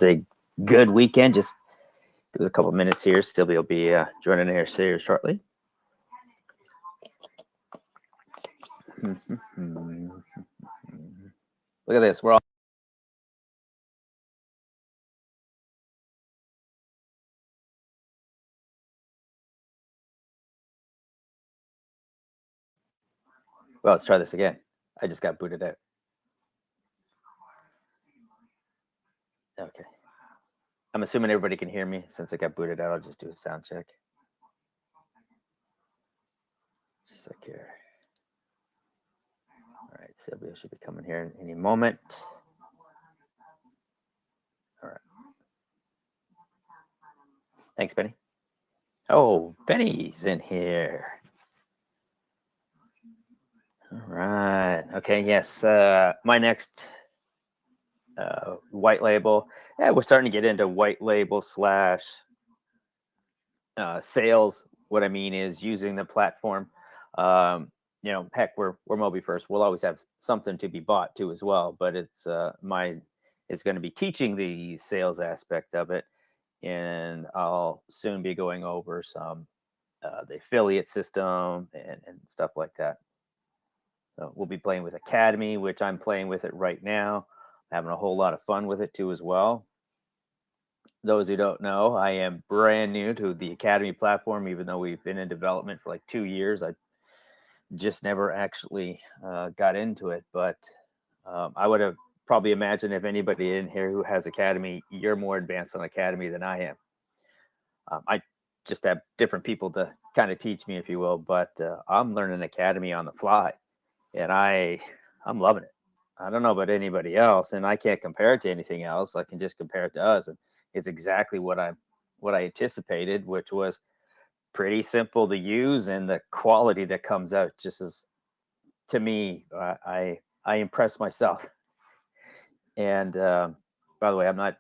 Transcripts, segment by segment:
a good weekend. Just give us a couple minutes here. Silvio will be joining us here shortly. Look at this. We're all. Well, let's try this again. I just got booted out. Okay. I'm assuming everybody can hear me. Since I got booted out, I'll just do a sound check. Just like here. All right, Silvio should be coming here in any moment. All right. Thanks, Benny. Oh, Benny's in here. All right. Okay. Yes. My next white label. Yeah, we're starting to get into white label slash sales. What I mean is using the platform. Heck, we're Moby first. We'll always have something to be bought too as well. But it's it's going to be teaching the sales aspect of it, and I'll soon be going over some the affiliate system and stuff like that. So we'll be playing with Academy, which I'm playing with it right now. Having a whole lot of fun with it too as well. Those who don't know, I am brand new to the Academy platform, even though we've been in development for like 2 years. I just never actually got into it. But I would have probably imagined if anybody in here who has Academy, you're more advanced on Academy than I am. I just have different people to kind of teach me, if you will. But I'm learning Academy on the fly, and I'm loving it. I don't know about anybody else, and I can't compare it to anything else. I can just compare it to us, and it's exactly what I anticipated, which was pretty simple to use, and the quality that comes out just as to me, I impress myself. And by the way, I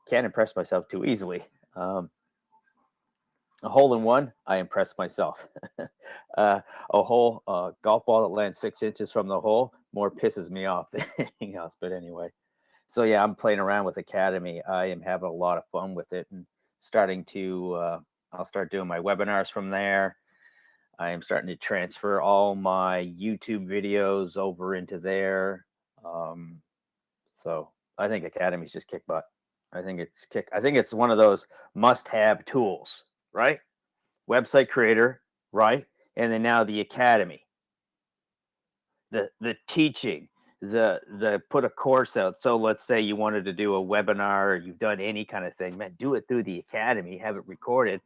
can't impress myself too easily. A hole in one, I impress myself. A hole, golf ball that lands 6 inches from the hole, more pisses me off than anything else. But anyway, so yeah, I'm playing around with Academy. I am having a lot of fun with it, and starting to. I'll start doing my webinars from there. I am starting to transfer all my YouTube videos over into there. So I think Academy's just kick butt. I think it's one of those must-have tools, right? Website creator, right? And then now the Academy, the teaching, the put a course out. So let's say you wanted to do a webinar, or you've done any kind of thing, man, do it through the Academy, have it recorded,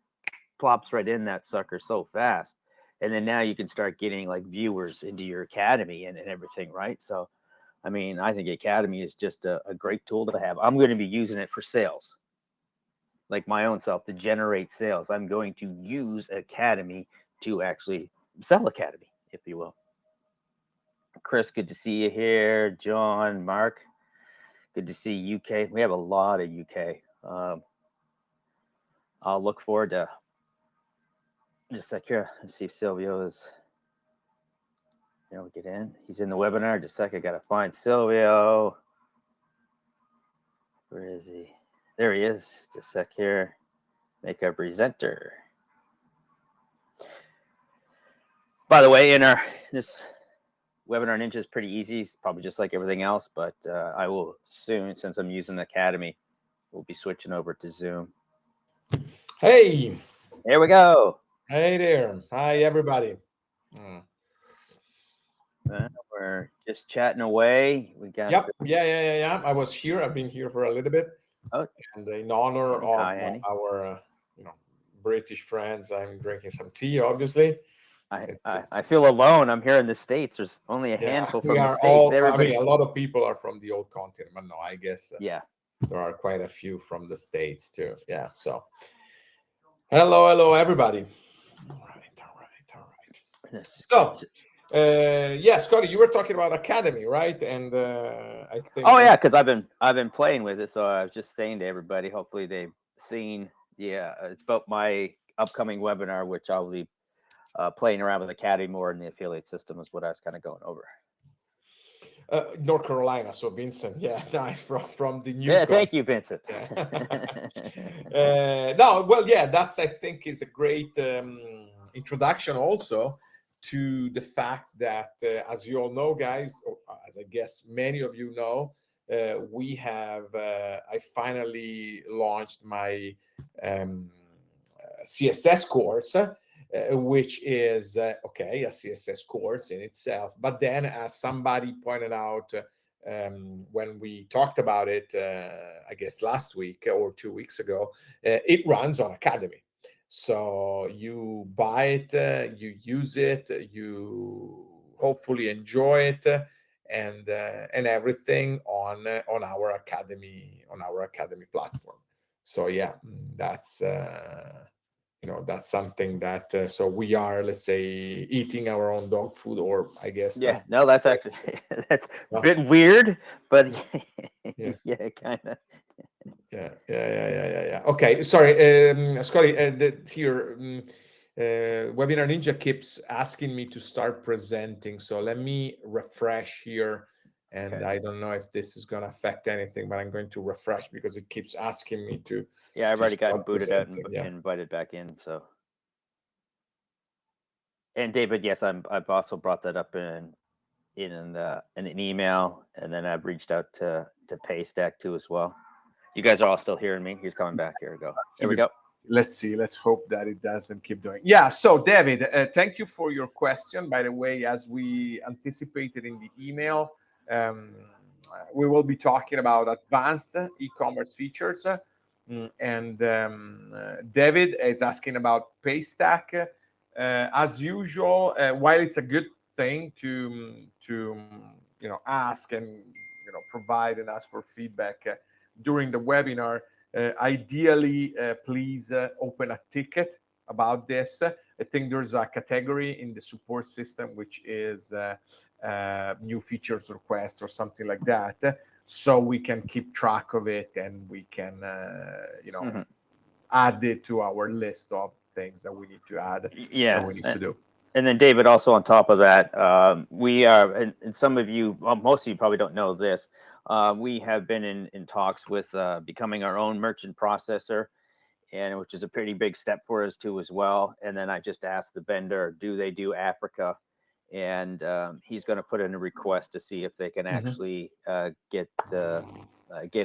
plops right in that sucker so fast. And then now you can start getting like viewers into your Academy and everything, right? So I mean, I think Academy is just a great tool to have. I'm going to be using it for sales, like my own self, to generate sales. I'm going to use Academy to actually sell Academy, if you will. Chris, good to see you here. John, Mark, good to see UK. We have a lot of UK. I'll look forward to just like here. Let's see if Silvio is. Get in. He's in the webinar. Just a sec. I gotta find Silvio. Where is he? There he is. Just a sec here. Make a presenter. By the way, this webinar ninja is pretty easy. It's probably just like everything else, but I will soon, since I'm using the Academy, we'll be switching over to Zoom. Hey. There we go. Hey there. Hi, everybody. We're just chatting away. We got. Yep. Yeah. I was here. I've been here for a little bit. Oh. And in honor of our, British friends, I'm drinking some tea, obviously. I feel alone. I'm here in the States. There's only a handful from the States. Everybody. A lot of people are from the old continent, but no, I guess there are quite a few from the States too. Yeah. So, hello, everybody. All right. So, Scotty, you were talking about Academy, right? And I think. Oh yeah, because I've been playing with it, so I was just saying to everybody. Hopefully they've seen. Yeah, it's about my upcoming webinar, which I'll be playing around with Academy more in the affiliate system, is what I was kind of going over. North Carolina. So Vincent, yeah, nice from the new. Yeah, thank you, Vincent. Yeah. No, well, yeah, that's, I think, is a great introduction also to the fact that, as you all know, guys, or as I guess many of you know, we have I finally launched my CSS course, which is okay, a CSS course in itself. But then, as somebody pointed out when we talked about it, I guess last week or 2 weeks ago, it runs on Academy. So you buy it, you use it, you hopefully enjoy it, and everything on our Academy platform. So yeah, that's that's something that so we are, let's say, eating our own dog food, or I guess Yeah, that's no, that's actually that's a bit weird, but yeah. yeah, kind of. Yeah. Okay, sorry, Scotty. Here, Webinar Ninja keeps asking me to start presenting, so let me refresh here. And okay. I don't know if this is going to affect anything, but I'm going to refresh because it keeps asking me to. Yeah, I've already gotten booted out and invited back in. So, and David, yes, I've also brought that up in an email, and then I've reached out to Paystack too as well. You guys are all still hearing me. He's coming back. Here we go. There we go. Let's see. Let's hope that it doesn't keep doing. Yeah. So, David, thank you for your question. By the way, as we anticipated in the email, we will be talking about advanced e-commerce features. And David is asking about Paystack. As usual, while it's a good thing to ask and provide and ask for feedback during the webinar, ideally, please open a ticket about this. I think there's a category in the support system which is new features requests or something like that, so we can keep track of it and we can add it to our list of things that we need to add. Yeah, that we need to do. And then David, also on top of that, we are, and some of you, well, most of you probably don't know this, we have been in talks with becoming our own merchant processor, and which is a pretty big step for us too as well. And then I just asked the vendor, do they do Africa? And he's going to put in a request to see if they can actually get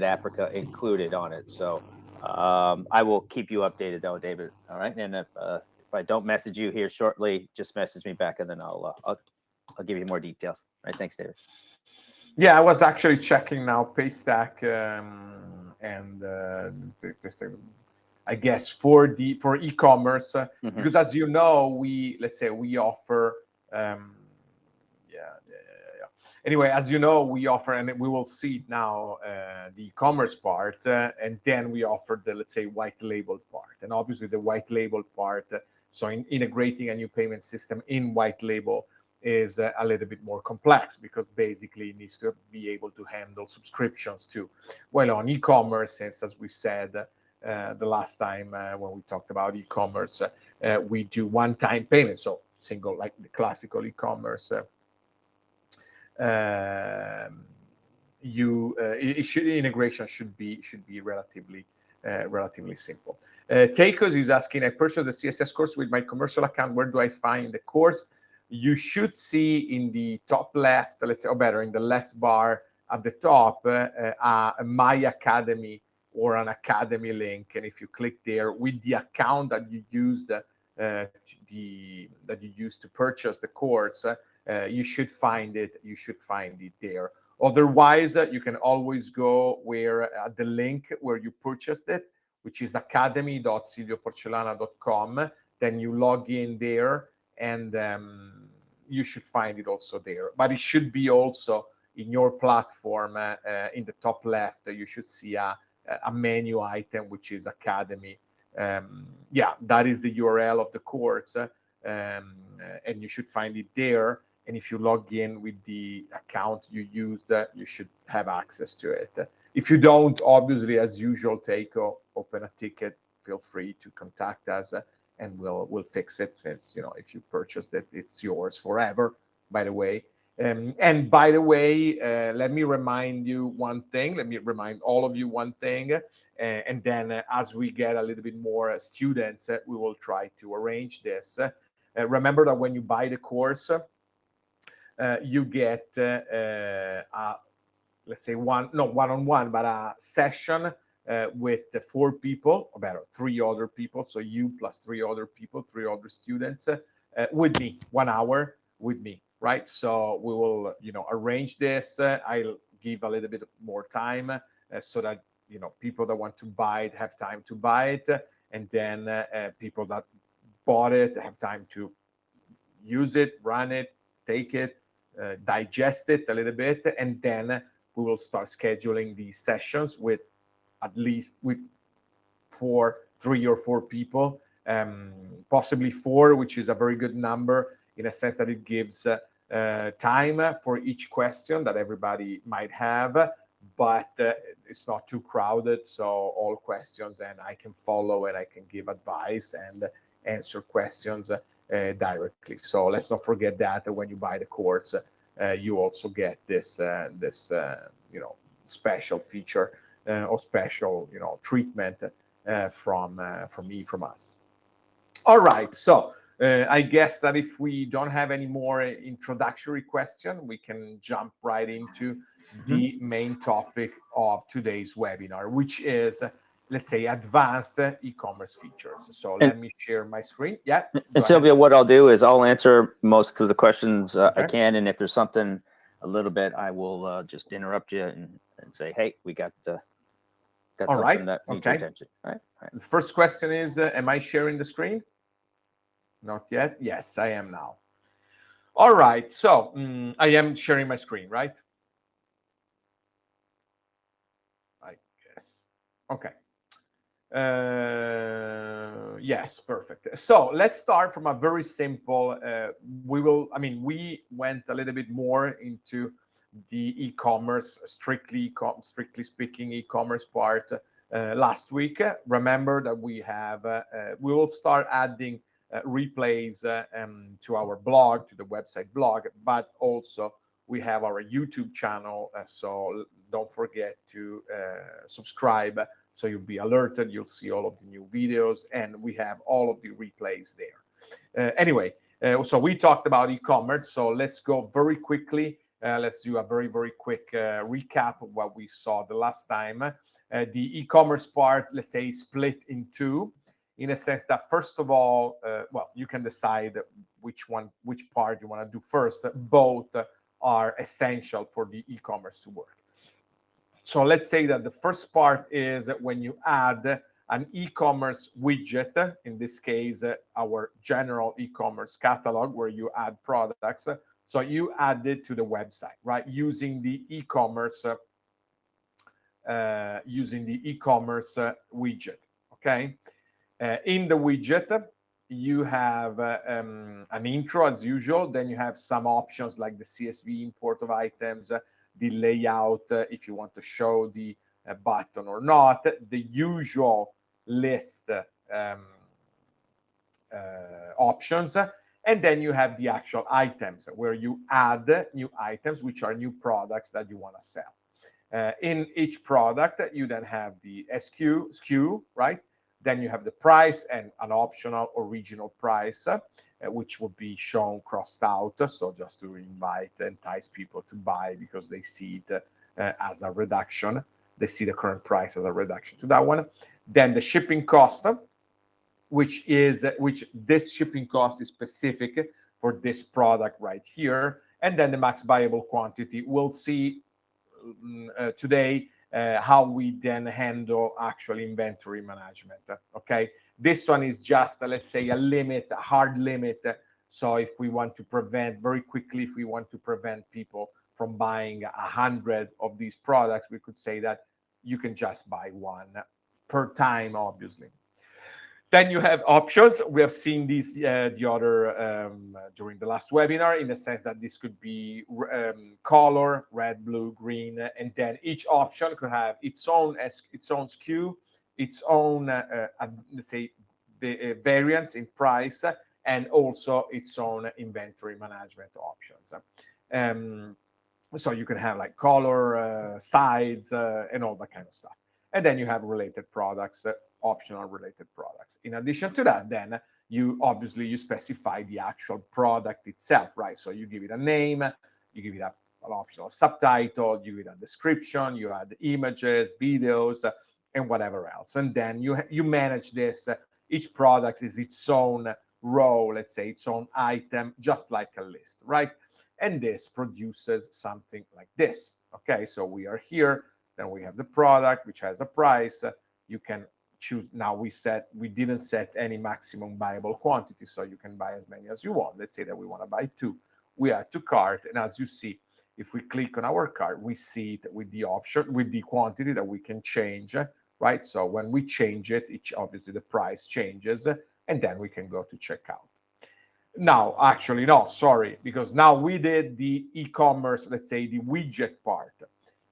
Africa included on it. So I will keep you updated though, David. All right, and if I don't message you here shortly, just message me back, and then I'll give you more details. All right, thanks, David. Yeah, I was actually checking now Paystack, and I guess for e-commerce, because as you know, we offer. Anyway, as you know, we offer, and we will see now the e-commerce part, and then we offer the, let's say, white labeled part. And obviously the white labeled part, so integrating a new payment system in white label is a little bit more complex, because basically it needs to be able to handle subscriptions too. Well, on e-commerce, since, as we said the last time when we talked about e-commerce, we do one-time payment, so single, like the classical e-commerce. Integration should be relatively simple. Takos is asking, I purchased the CSS course with my commercial account. Where do I find the course? You should see in the top left, let's say, or better, in the left bar at the top, a My Academy or an Academy link. And if you click there with the account that you used, to purchase the course, you should find it. You should find it there. Otherwise, you can always go where the link where you purchased it, which is academy.silvioporcellana.com. Then you log in there, and you should find it also there. But it should be also in your platform. In the top left, you should see a menu item which is Academy. That is the URL of the course, and you should find it there. And if you log in with the account you used, you should have access to it. If you don't, obviously, as usual, open a ticket. Feel free to contact us, and we'll fix it. Since if you purchased it, it's yours forever, by the way. And by the way, let me remind you one thing. Let me remind all of you one thing. And then as we get a little bit more students, we will try to arrange this. Remember that when you buy the course, you get, let's say not one-on-one, but a session with the 4 people, or better, 3 other people. So you plus 3 other people, 3 other students with me, 1 hour with me, right? So we will, arrange this. I'll give a little bit more time so that, people that want to buy it have time to buy it. And then people that bought it have time to use it, run it, take it, digest it a little bit, and then we will start scheduling these sessions with at least with 3 or 4 people, possibly 4, which is a very good number in a sense that it gives time for each question that everybody might have, but it's not too crowded, so all questions, and I can follow and I can give advice and answer questions directly. So let's not forget that when you buy the course, you also get this special feature or special treatment from me, from us. All right, so I guess that if we don't have any more introductory question, we can jump right into the main topic of today's webinar, which is, let's say, advanced e-commerce features. So let me share my screen. Yeah. And Silvio, what I'll do is I'll answer most of the questions Okay. I can, and if there's something a little bit, I will just interrupt you and say, hey, we got All something right. that needs your attention. All right. The first question is, am I sharing the screen? Not yet. Yes, I am now. All right. So I am sharing my screen, right? I guess. Okay. Yes, perfect. So let's start from a very simple. We went a little bit more into the e-commerce, strictly speaking, e-commerce part last week. Remember that we will start adding replays to our blog, to the website blog, but also we have our YouTube channel. So don't forget to subscribe, so you'll be alerted. You'll see all of the new videos, and we have all of the replays there. Anyway, so we talked about e-commerce. So let's go very quickly. Let's do a very, very quick recap of what we saw the last time. The e-commerce part, let's say, split in 2, in a sense that, first of all, you can decide which part you want to do first. Both are essential for the e-commerce to work. So let's say that the first part is when you add an e-commerce widget, in this case, our general e-commerce catalog, where you add products. So you add it to the website, right? Using the e-commerce widget, okay? In the widget, you have an intro as usual. Then you have some options like the CSV import of items, the layout, if you want to show the button or not, the usual list options. And then you have the actual items where you add new items, which are new products that you want to sell. In each product, you then have the SKU, right? Then you have the price and an optional original price, which will be shown crossed out. So just to entice people to buy because they see it as a reduction. They see the current price as a reduction to that one. Then the shipping cost, which this shipping cost is specific for this product right here. And then the max viable quantity. We'll see today how we then handle actual inventory management. Okay, this one is just let's say a limit, a hard limit. So if we want to prevent people from buying 100 of these products, we could say that you can just buy 1 per time, obviously. Then you have options. We have seen these the other during the last webinar, in the sense that this could be color, red, blue, green, and then each option could have its own SKU, its own let's say variance in price, and also its own inventory management options. Um, so you can have like color, sides, and all that kind of stuff. And then you have related products, optional related products. In addition to that, then you obviously you specify the actual product itself, right? So you give it a name, you give it an optional subtitle, you give it a description, you add images, videos, and whatever else. And then you manage this. Each product is its own row, let's say its own item, just like a list, right? And this produces something like this. Okay, so we are here, then we have the product which has a price. You can choose. Now we didn't set any maximum buyable quantity, so you can buy as many as you want. Let's say that we want to buy 2. We add to cart, and as you see, if we click on our cart, we see it with the option, with the quantity that we can change, right? So when we change it, obviously the price changes, and then we can go to checkout. Now, actually, no, sorry, because now we did the e-commerce, let's say the widget part.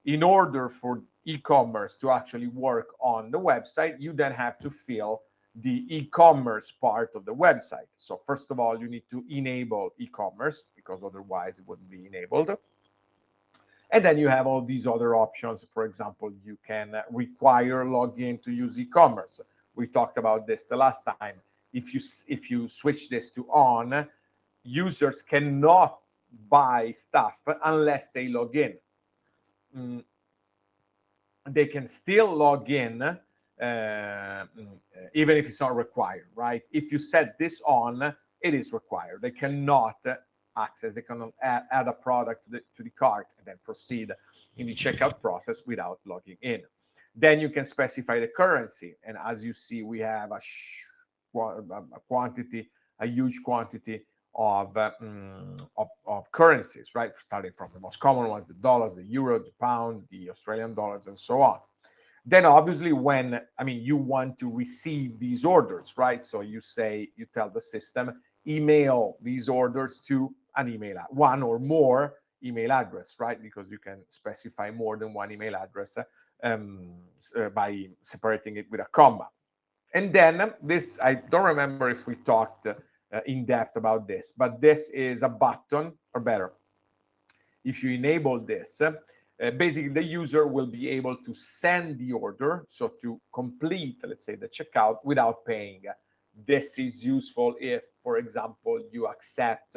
In order for e-commerce to actually work on the website, you then have to fill the e-commerce part of the website. So first of all, you need to enable e-commerce, because otherwise it wouldn't be enabled. And then you have all these other options. For example, you can require login to use e-commerce. We talked about this the last time. If you switch this to on, users cannot buy stuff unless they log in. They can still log in even if it's not required, right? If you set this on, it is required. They cannot access, they cannot add a product to the cart and then proceed in the checkout process without logging in. Then you can specify the currency. And as you see, we have a quantity, a huge quantity of currencies, right? Starting from the most common ones, the dollars, the euro, the pound, the Australian dollars, and so on. Then obviously when, you want to receive these orders, right? So you tell the system, email these orders to an email, one or more email address, right? Because you can specify more than one email address by separating it with a comma. And then this, I don't remember if we talked in depth about this, but this is a button, or better, if you enable this, basically the user will be able to send the order, so to complete, let's say, the checkout without paying. This is useful if, for example, you accept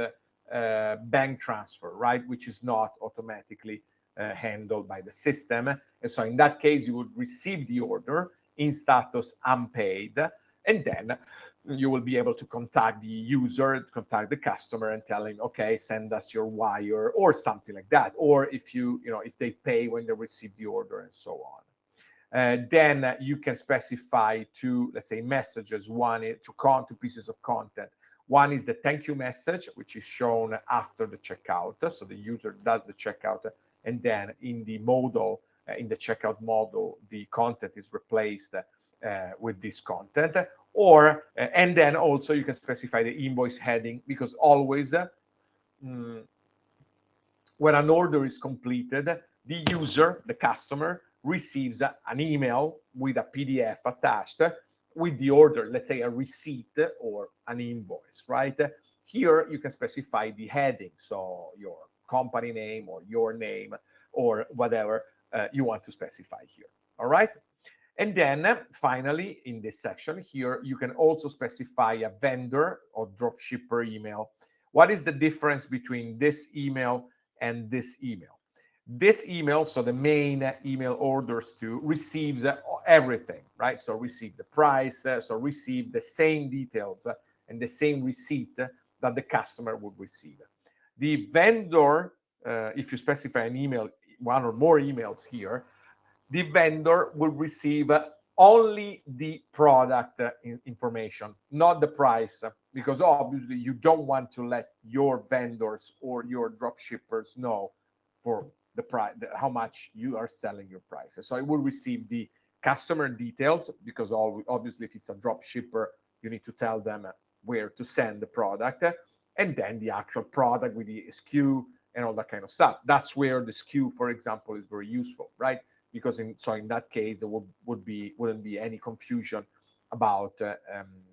bank transfer, right, which is not automatically handled by the system. And so in that case, you would receive the order in status unpaid, and then you will be able to contact the user, contact the customer, and tell him, okay, send us your wire or something like that. Or if if they pay when they receive the order, and so on. Then you can specify two, let's say, messages. Two pieces of content. One is the thank you message, which is shown after the checkout. So the user does the checkout, and then in the modal, in the checkout model, the content is replaced with this content. Or and then also you can specify the invoice heading, because always when an order is completed, the user, the customer, receives an email with a PDF attached with the order, let's say a receipt or an invoice, right? Here you can specify the heading, so your company name or your name or whatever you want to specify here, all right? And then finally, in this section here, you can also specify a vendor or dropshipper email. What is the difference between this email and this email? This email, so the main email orders to, receives everything, right? So receive the price, so receive the same details and the same receipt that the customer would receive. The vendor, if you specify an email, one or more emails here, the vendor will receive only the product information, not the price, because obviously you don't want to let your vendors or your drop shippers know for the price, how much you are selling your prices. So it will receive the customer details, because obviously if it's a drop shipper, you need to tell them where to send the product, and then the actual product with the SKU and all that kind of stuff. That's where the SKU, for example, is very useful, right? Because in that case, there wouldn't be any confusion about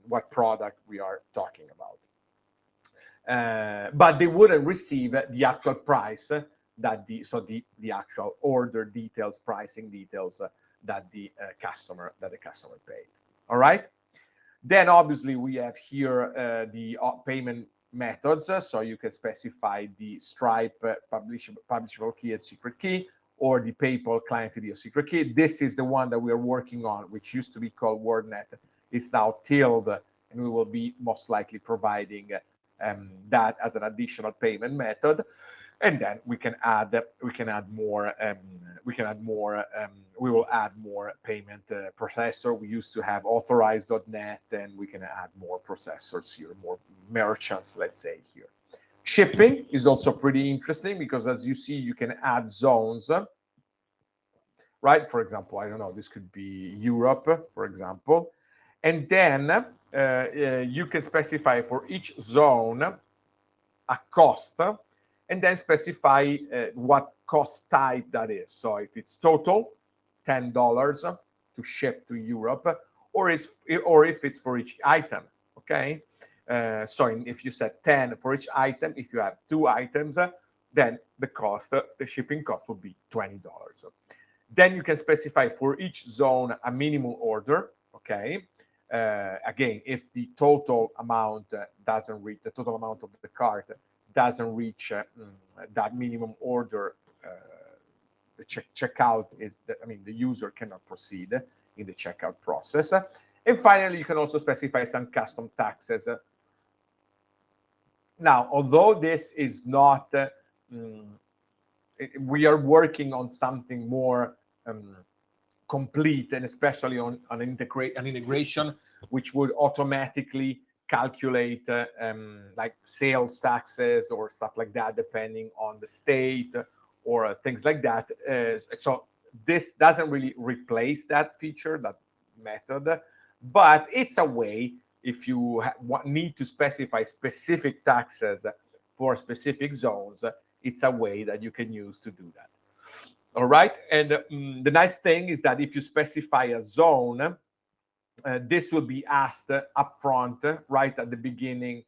what product we are talking about. but they wouldn't receive the actual price that the actual order details, pricing details that the customer paid. All right. Then obviously we have here the payment methods. So you can specify the Stripe publishable key and secret key, or the PayPal client ID or secret key. This is the one that we are working on, which used to be called WordNet. It's now Tilde, and we will be most likely providing that as an additional payment method. And then we can add more. We will add more payment processor. We used to have authorized.net, and we can add more processors here, more merchants, let's say here. Shipping is also pretty interesting because, as you see, you can add zones, right? For example, I don't know, this could be Europe, for example. And then you can specify for each zone a cost, and then specify what cost type that is. So if it's total $10 to ship to Europe, or if it's for each item, okay? So if you set 10 for each item, if you have 2 items, then the shipping cost will be $20. Then you can specify for each zone a minimum order, okay? Again, if the total amount doesn't reach, the total amount of the cart doesn't reach that minimum order, the checkout is, the user cannot proceed in the checkout process. And finally, you can also specify some custom taxes. Now, although this is not, we are working on something more complete, and especially on an integration which would automatically calculate like sales taxes or stuff like that, depending on the state or things like that. So this doesn't really replace that feature, that method, but it's a way, if you need to specify specific taxes for specific zones, it's a way that you can use to do that. All right. And the nice thing is that if you specify a zone, this will be asked upfront, right at the beginning,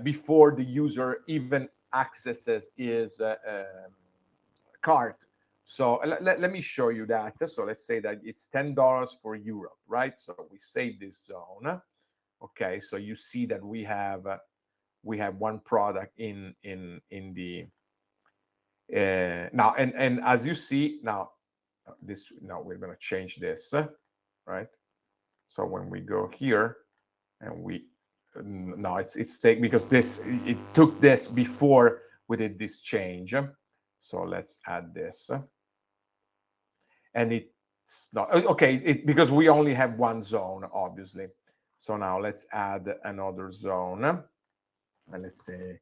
before the user even accesses his cart. So let me show you that. So let's say that it's $10 for Europe, right? So we save this zone. Okay, so you see that we have one product in the now, and as you see now, we're going to change this, right? So when we go here, and now it's take, because it took this before we did this change. So let's add this, and it's not okay. Because we only have one zone, obviously. So now let's add another zone, and let's say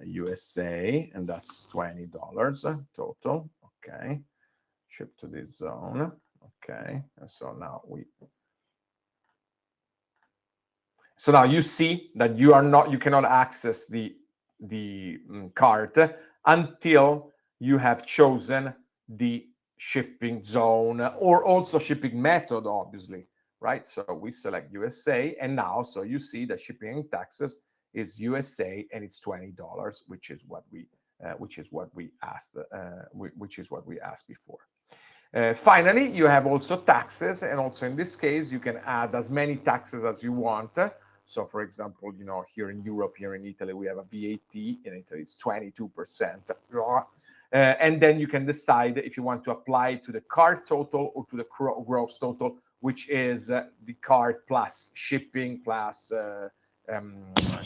USA, and that's $20 total. Okay, ship to this zone. Okay, and so now so now you see that you cannot access the cart until you have chosen the shipping zone, or also shipping method, obviously, right? So we select USA, and now so you see the shipping and taxes is USA, and it's $20, which is what we asked before. Finally, you have also taxes, and also in this case, you can add as many taxes as you want. So, for example, here in Europe, here in Italy, we have a VAT. In Italy, it's 22%. And then you can decide if you want to apply to the cart total or to the gross total, which is the cart plus shipping plus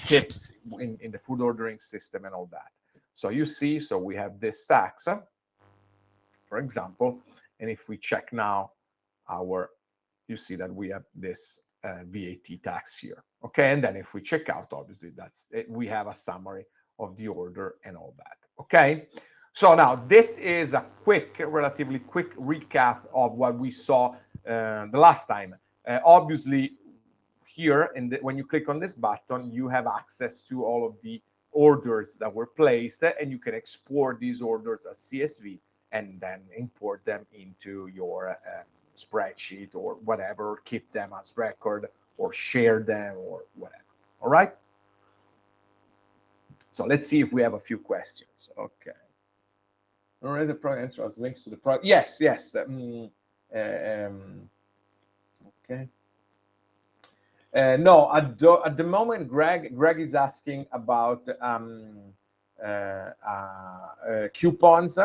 tips in the food ordering system and all that. So you see, so we have this tax, for example, and if we check now you see that we have this VAT tax here. Okay, and then if we check out, obviously that's it, we have a summary of the order and all that. Okay, so now this is a relatively quick recap of what we saw the last time. Obviously, here when you click on this button, you have access to all of the orders that were placed, and you can export these orders as CSV and then import them into your spreadsheet or whatever, keep them as record or share them or whatever. All right. So let's see if we have a few questions. Okay. All right, the product entrance links to the product. Yes, yes. Okay. No, at the moment, Greg is asking about coupons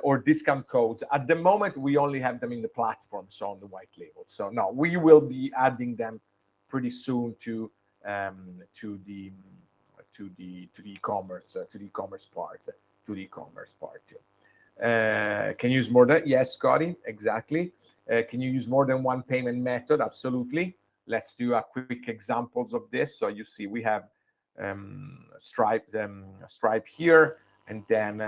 or discount codes. At the moment, we only have them in the platform, so on the white label. So no, we will be adding them pretty soon to the e-commerce part. Can you use more than? Yes, Scotty, exactly. Can you use more than one payment method? Absolutely. Let's do a quick examples of this. So you see we have Stripe here, and then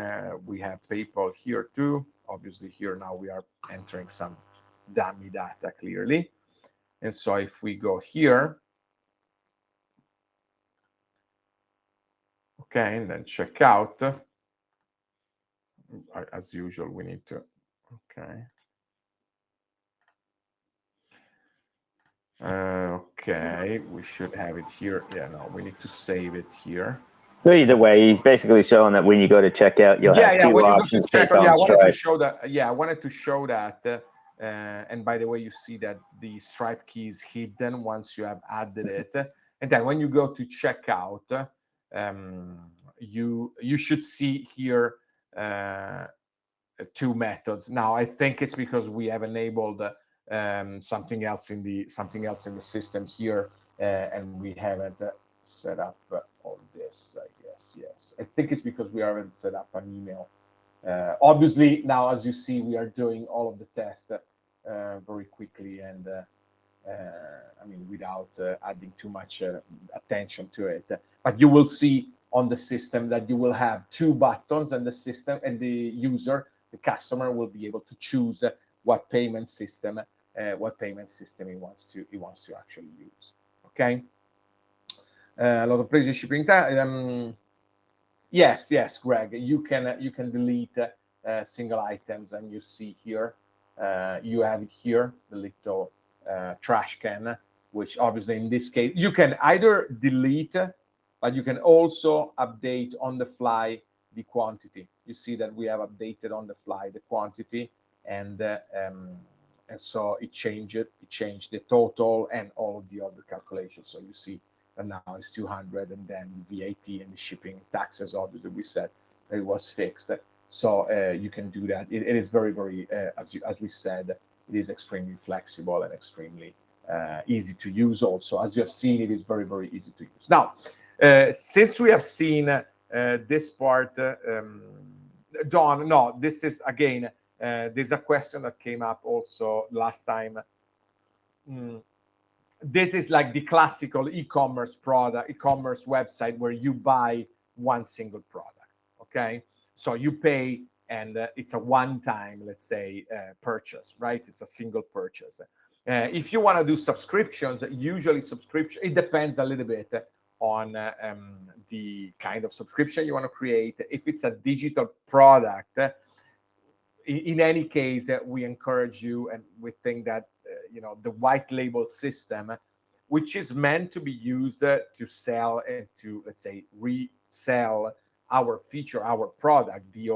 we have PayPal here too. Obviously here now we are entering some dummy data clearly. And so if we go here, okay, and then check out, as usual, we need to, okay. Okay, we should have it here. Yeah, no, we need to save it here. So either way, he's basically showing that when you go to checkout, you'll have two options, PayPal and Stripe. I wanted to show that. And by the way, you see that the Stripe key is hidden once you have added it. And then when you go to checkout, you should see here two methods. Now I think it's because we have enabled something else in the system here, and we haven't set up all this. I guess yes. I think it's because we haven't set up an email. Obviously, now as you see, we are doing all of the tests very quickly and I mean without adding too much attention to it. But you will see on the system that you will have two buttons, and the system and the user, the customer, will be able to choose what payment system he wants to actually use. Okay. A lot of places shipping time. Yes, Greg, you can delete single items, and you see here you have it here, the little trash can, which obviously in this case you can either delete, but you can also update on the fly the quantity. You see that we have updated on the fly the quantity, and so it changed the total and all of the other calculations. So you see that now it's 200, and then VAT and the shipping taxes, obviously we said that it was fixed. So you can do that. It is very, very as we said, it is extremely flexible and extremely easy to use. Also, as you have seen, it is very, very easy to use. Now, since we have seen this part, Don, no, this is again, there's a question that came up also last time. This is like the classical e-commerce website where you buy one single product. Okay, so you pay, and it's a one-time, let's say, purchase, right? It's a single purchase. If you want to do subscriptions, usually subscription, it depends a little bit on the kind of subscription you want to create. If it's a digital product, in any case, we encourage you, and we think that the white label system, which is meant to be used to sell and to, let's say, resell our feature, our product, the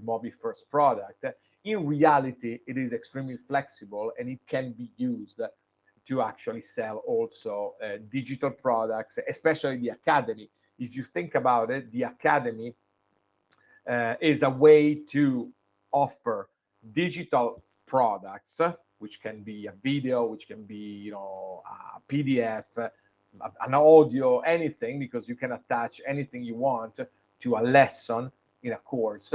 Mobi First product. In reality, it is extremely flexible, and it can be used to actually sell also digital products, especially the Academy. If you think about it, the Academy is a way to offer digital products, which can be a video, which can be a PDF, an audio, anything, because you can attach anything you want to a lesson in a course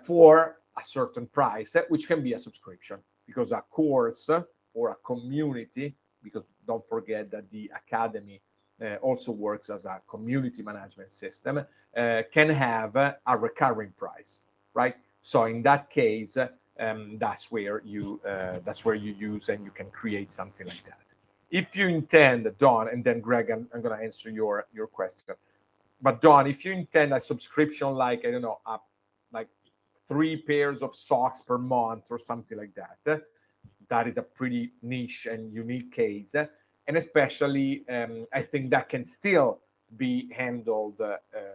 for a certain price, which can be a subscription, because a course or a community, because don't forget that the Academy also works as a community management system, can have a recurring price, right? So in that case, that's where you use, and you can create something like that. If you intend, Don, and then Greg, I'm going to answer your question. But Don, if you intend a subscription like, I don't know, like 3 pairs of socks per month or something like that, that is a pretty niche and unique case. And especially, I think that can still be handled,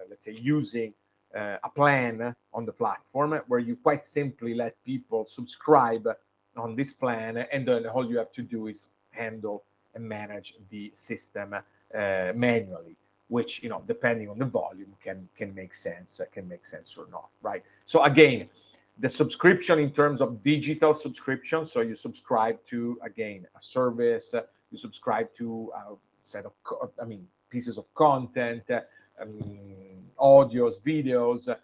let's say, using a plan on the platform, where you quite simply let people subscribe on this plan, and then all you have to do is handle and manage the system manually, which, depending on the volume, can make sense or not, right? So again, the subscription in terms of digital subscription, so you subscribe to, again, a service, you subscribe to a set of pieces of content, audios, videos.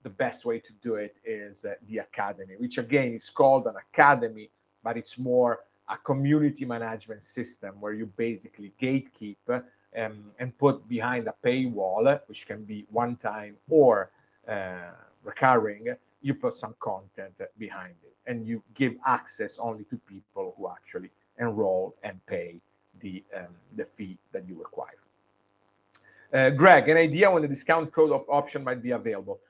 The best way to do it is the academy, which again is called an academy, but it's more a community management system, where you basically gatekeep and put behind a paywall, which can be one time or recurring. You put some content behind it, and you give access only to people who actually enroll and pay the fee that you require. Greg, an idea when the discount code option might be available?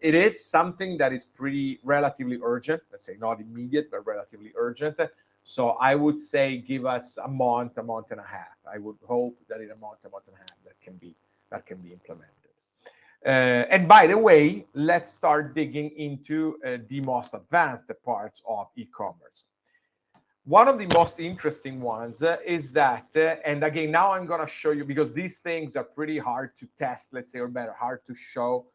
It is something that is pretty relatively urgent. Let's say not immediate, but relatively urgent. So I would say give us a month and a half. I would hope that in a month and a half that can be implemented. And by the way, let's start digging into the most advanced parts of e-commerce. One of the most interesting ones is that, and again, now I'm going to show you, because these things are pretty hard to test, let's say, or better, hard to show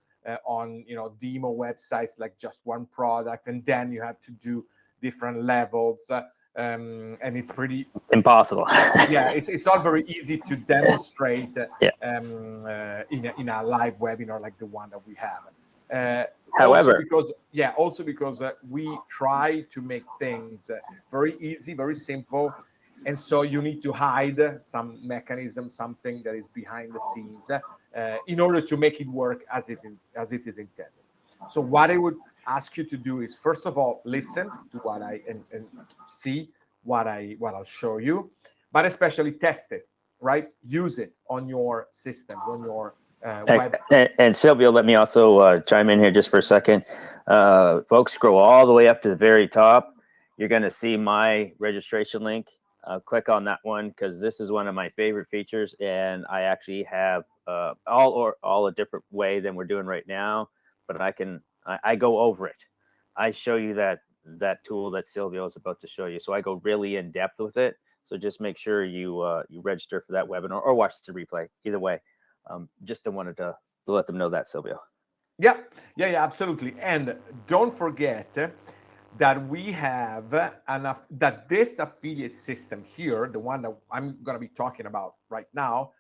on, demo websites, like just one product, and then you have to do different levels, and it's pretty impossible. Yeah, it's not very easy to demonstrate Yeah. In a live webinar like the one that we have. However, also because we try to make things very easy, very simple, and so you need to hide some mechanism, something that is behind the scenes, in order to make it work as it is intended. So what I would ask you to do is, first of all, listen to what and see what I'll show you, but especially test it, right? Use it on your systems, on your and Silvio, let me also chime in here just for a second. Folks, scroll all the way up to the very top. You're going to see my registration link. Click on that one, because this is one of my favorite features, and I actually have all a different way than we're doing right now. But I go over it. I show you that tool that Silvio is about to show you. So I go really in depth with it. So just make sure you register for that webinar or watch the replay. Either way. Just wanted to let them know that, Silvio. Yeah, absolutely. And don't forget that we have that this affiliate system here, the one that I'm going to be talking about right now,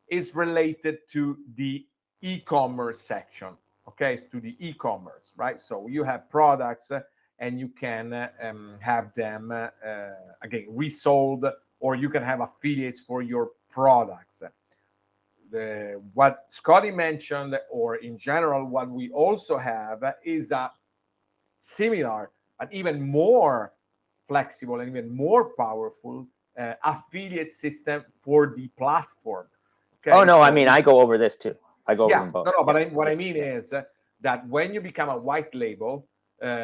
is related to the e-commerce section. Okay, to the e-commerce, right? So you have products and you can have them again resold, or you can have affiliates for your products. What Scotty mentioned, or in general, what we also have is a similar and even more flexible and even more powerful affiliate system for the platform. Okay? Oh no, so I go over this too. I go over them both. No, but what I mean is that when you become a white label,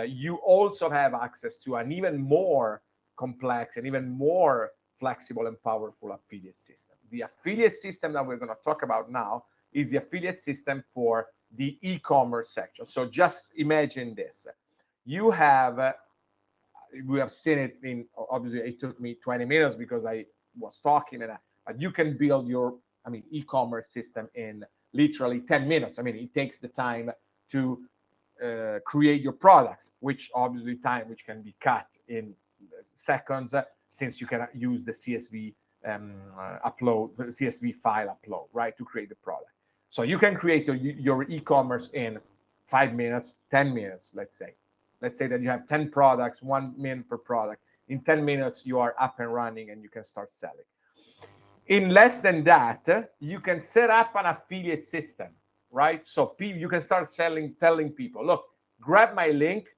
you also have access to an even more complex and even more flexible and powerful affiliate system. The affiliate system that we're going to talk about now is the affiliate system for the e-commerce section. So just imagine this. You have, we have seen it in, obviously it took me 20 minutes because I was talking, but you can build your, e-commerce system in literally 10 minutes. It takes the time to create your products, which obviously which can be cut in seconds, since you can use the CSV upload, the CSV file upload, right, to create the product. So you can create your e-commerce in 5 minutes, 10 minutes, let's say. Let's say that you have 10 products, 1 minute per product. In 10 minutes, you are up and running and you can start selling. In less than that, you can set up an affiliate system, right? So you can start telling people, look, grab my link,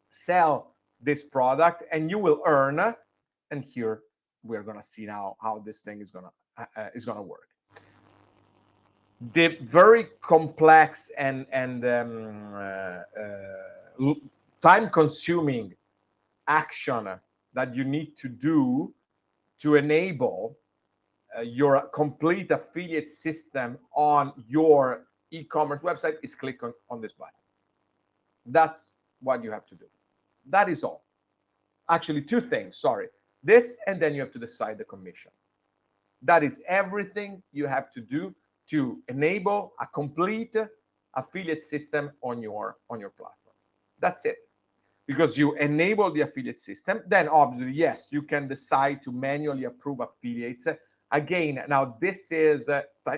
sell this product, and you will earn. And here we're going to see now how this thing is going to work. The very complex and time-consuming action that you need to do to enable your complete affiliate system on your e-commerce website is click on this button. That's what you have to do. That is all. Actually, two things, sorry. This, and then you have to decide the commission. That is everything you have to do to enable a complete affiliate system on your platform. That's it. Because you enable the affiliate system, then obviously, yes, you can decide to manually approve affiliates. Again, now this is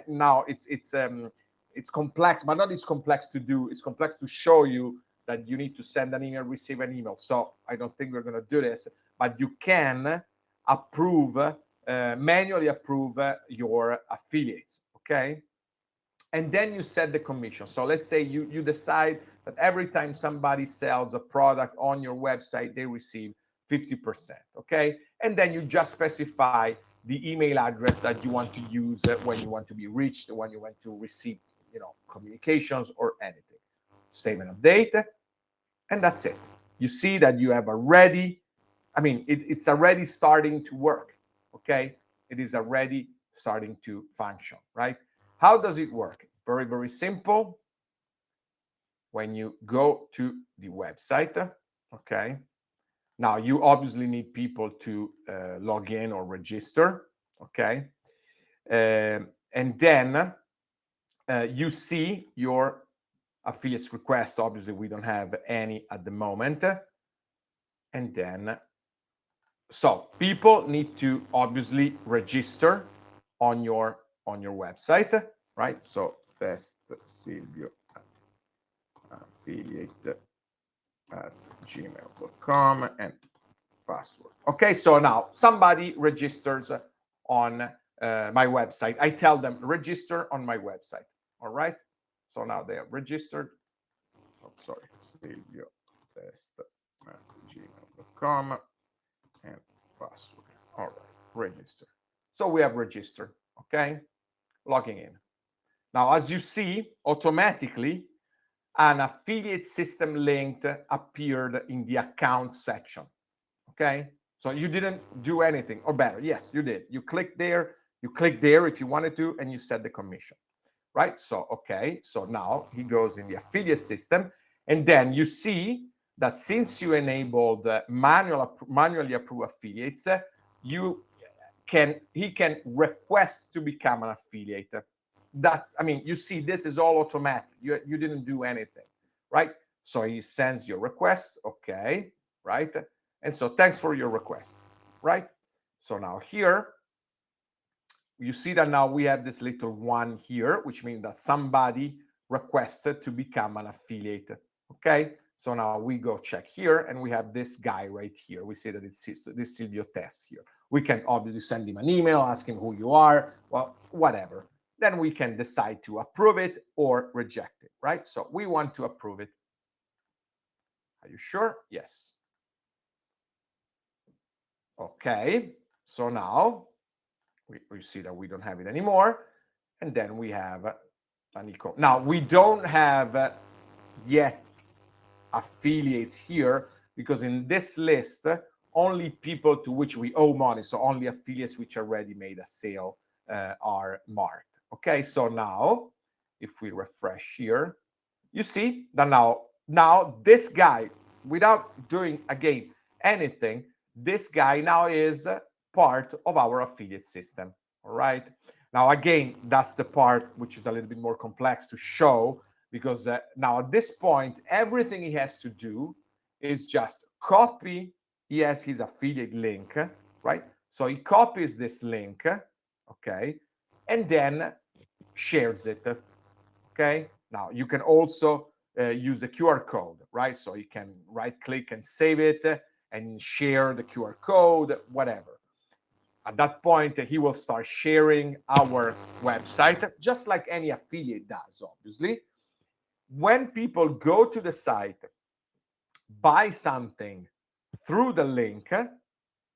now it's complex, but not it's complex to do. It's complex to show you that you need to send an email, receive an email. So I don't think we're going to do this, but you can approve, manually approve your affiliates. Okay. And then you set the commission. So let's say you decide that every time somebody sells a product on your website, they receive 50%. Okay. And then you just specify the email address that you want to use when you want to be reached, when you want to receive, communications or anything. Save and update. And that's it. You see that you have already, it's already starting to work. Okay. It is already starting to function, right? How does it work? Very, very simple. When you go to the website, okay, now you obviously need people to log in or register, okay, and then you see your affiliates request. Obviously, we don't have any at the moment, and then so people need to obviously register on your website, right? So test Silvio affiliate at gmail.com and password. Okay, so now somebody registers on my website. I tell them register on my website. All right. So now they are registered. Oh, sorry, Silvio test at gmail.com and password. All right, register. So we have registered. Okay, logging in. Now, as you see, automatically an affiliate system link appeared in the account section. Okay, so you didn't do anything, or better, yes, you did. You click there if you wanted to, and you set the commission, right? So, okay, so now he goes in the affiliate system, and then you see that since you enabled manually approve affiliates, he can request to become an affiliate. You see, this is all automatic. You didn't do anything, right? So he sends your request, okay, right? And so thanks for your request, right? So now here, you see that now we have this little one here, which means that somebody requested to become an affiliate, okay? So now we go check here, and we have this guy right here. We see that it's this Silvio test here. We can obviously send him an email, ask him who you are, well, whatever. Then we can decide to approve it or reject it, right? So we want to approve it. Are you sure? Yes. Okay, so now we see that we don't have it anymore. And then we have an ecomm. Now, we don't have yet affiliates here, because in this list, only people to which we owe money, so only affiliates which already made a sale are marked. Okay, so now if we refresh here, you see that now this guy, without doing again anything, this guy now is part of our affiliate system. All right, now again, that's the part which is a little bit more complex to show, because now at this point, everything he has to do is just copy. He has his affiliate link, right? So he copies this link, okay, and then shares it. Okay, now you can also use the QR code, right? So you can right click and save it and share the QR code, whatever. At that point, he will start sharing our website, just like any affiliate does, obviously. When people go to the site, buy something through the link,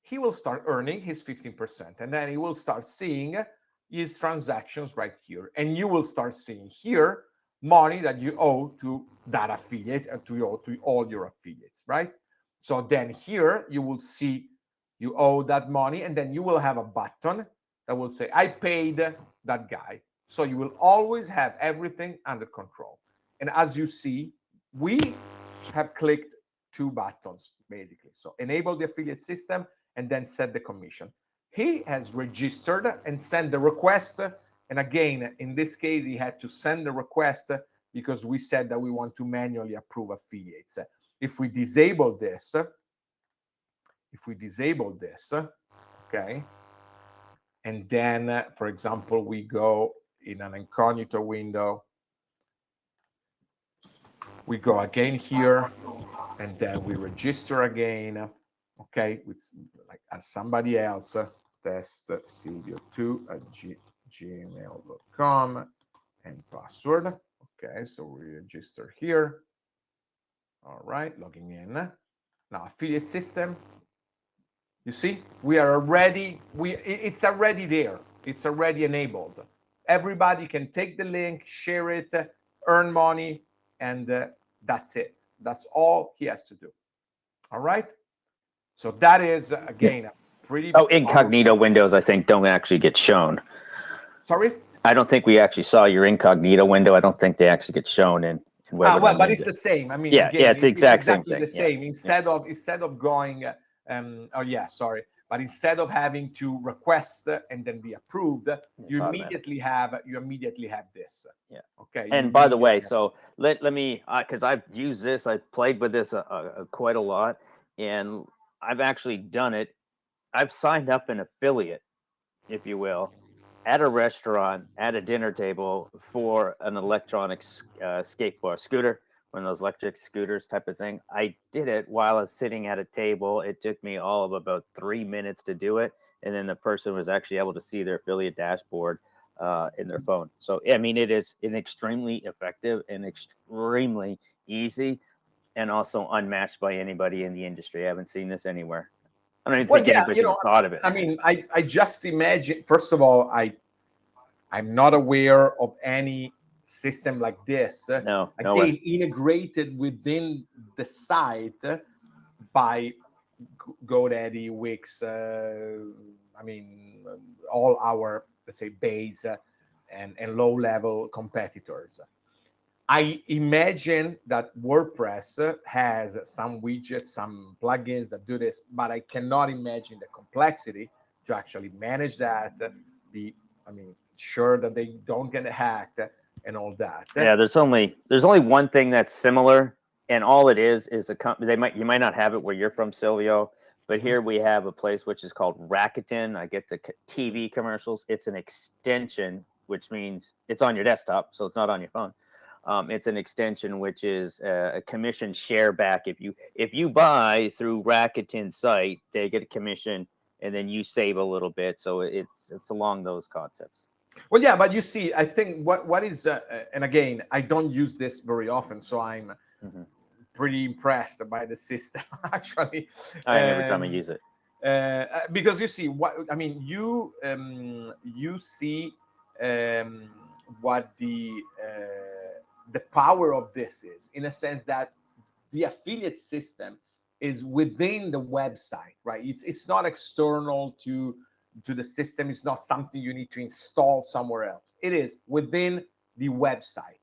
he will start earning his 15%. And then he will start seeing his transactions right here. And you will start seeing here money that you owe to that affiliate and to all your affiliates, right? So then here you will see you owe that money, and then you will have a button that will say, I paid that guy. So you will always have everything under control. And as you see, we have clicked 2 buttons, basically. So enable the affiliate system and then set the commission. He has registered and sent the request. And again, in this case, he had to send the request because we said that we want to manually approve affiliates. If we disable this, okay, and then, for example, we go in an incognito window, we go again here, and then we register again, okay, with like as somebody else, test silvio2@gmail.com and password. Okay, so we register here. All right, logging in. Now, affiliate system. You see, we are already, it's already there. It's already enabled. Everybody can take the link, share it, earn money, and that's it. That's all he has to do. All right. So that is, again, a pretty incognito windows, I think, don't actually get shown. Sorry? I don't think we actually saw your incognito window. I don't think they actually get shown in well, but it's the same. I mean, yeah, again, yeah, it's exactly same the same. Instead of going, but instead of having to request and then be approved, you immediately have this. Yeah. Okay. And by the way, so let me, because I've used this, I've played with this quite a lot, and I've actually done it. I've signed up an affiliate, if you will, at a restaurant, at a dinner table for an electronic skateboard, scooter, one of those electric scooters type of thing. I did it while I was sitting at a table. It took me all of about 3 minutes to do it. And then the person was actually able to see their affiliate dashboard in their phone. So, I mean, it is an extremely effective and extremely easy and also unmatched by anybody in the industry. I haven't seen this anywhere. I don't even think anybody even thought of it. I mean, I just imagine, first of all, I'm not aware of any system like this. No, again, integrated within the site by GoDaddy, Wix, I mean, all our, let's say, base and low-level competitors. I imagine that WordPress has some widgets, some plugins that do this, but I cannot imagine the complexity to actually manage that, sure that they don't get hacked and all that. Yeah, there's only one thing that's similar, and all it is a company. You might not have it where you're from, Silvio, but here we have a place which is called Rakuten. I get the TV commercials. It's an extension, which means it's on your desktop, so it's not on your phone. It's an extension which is a commission share back. If you buy through Rakuten's site, they get a commission, and then you save a little bit. So it's along those concepts. Well, yeah, but you see, I think what is, and again, I don't use this very often, so I'm pretty impressed by the system. Actually, I am every time I use it. Because you see, you see what the power of this is, in a sense that the affiliate system is within the website, right? It's not external to the system. It's not something you need to install somewhere else. It is within the website,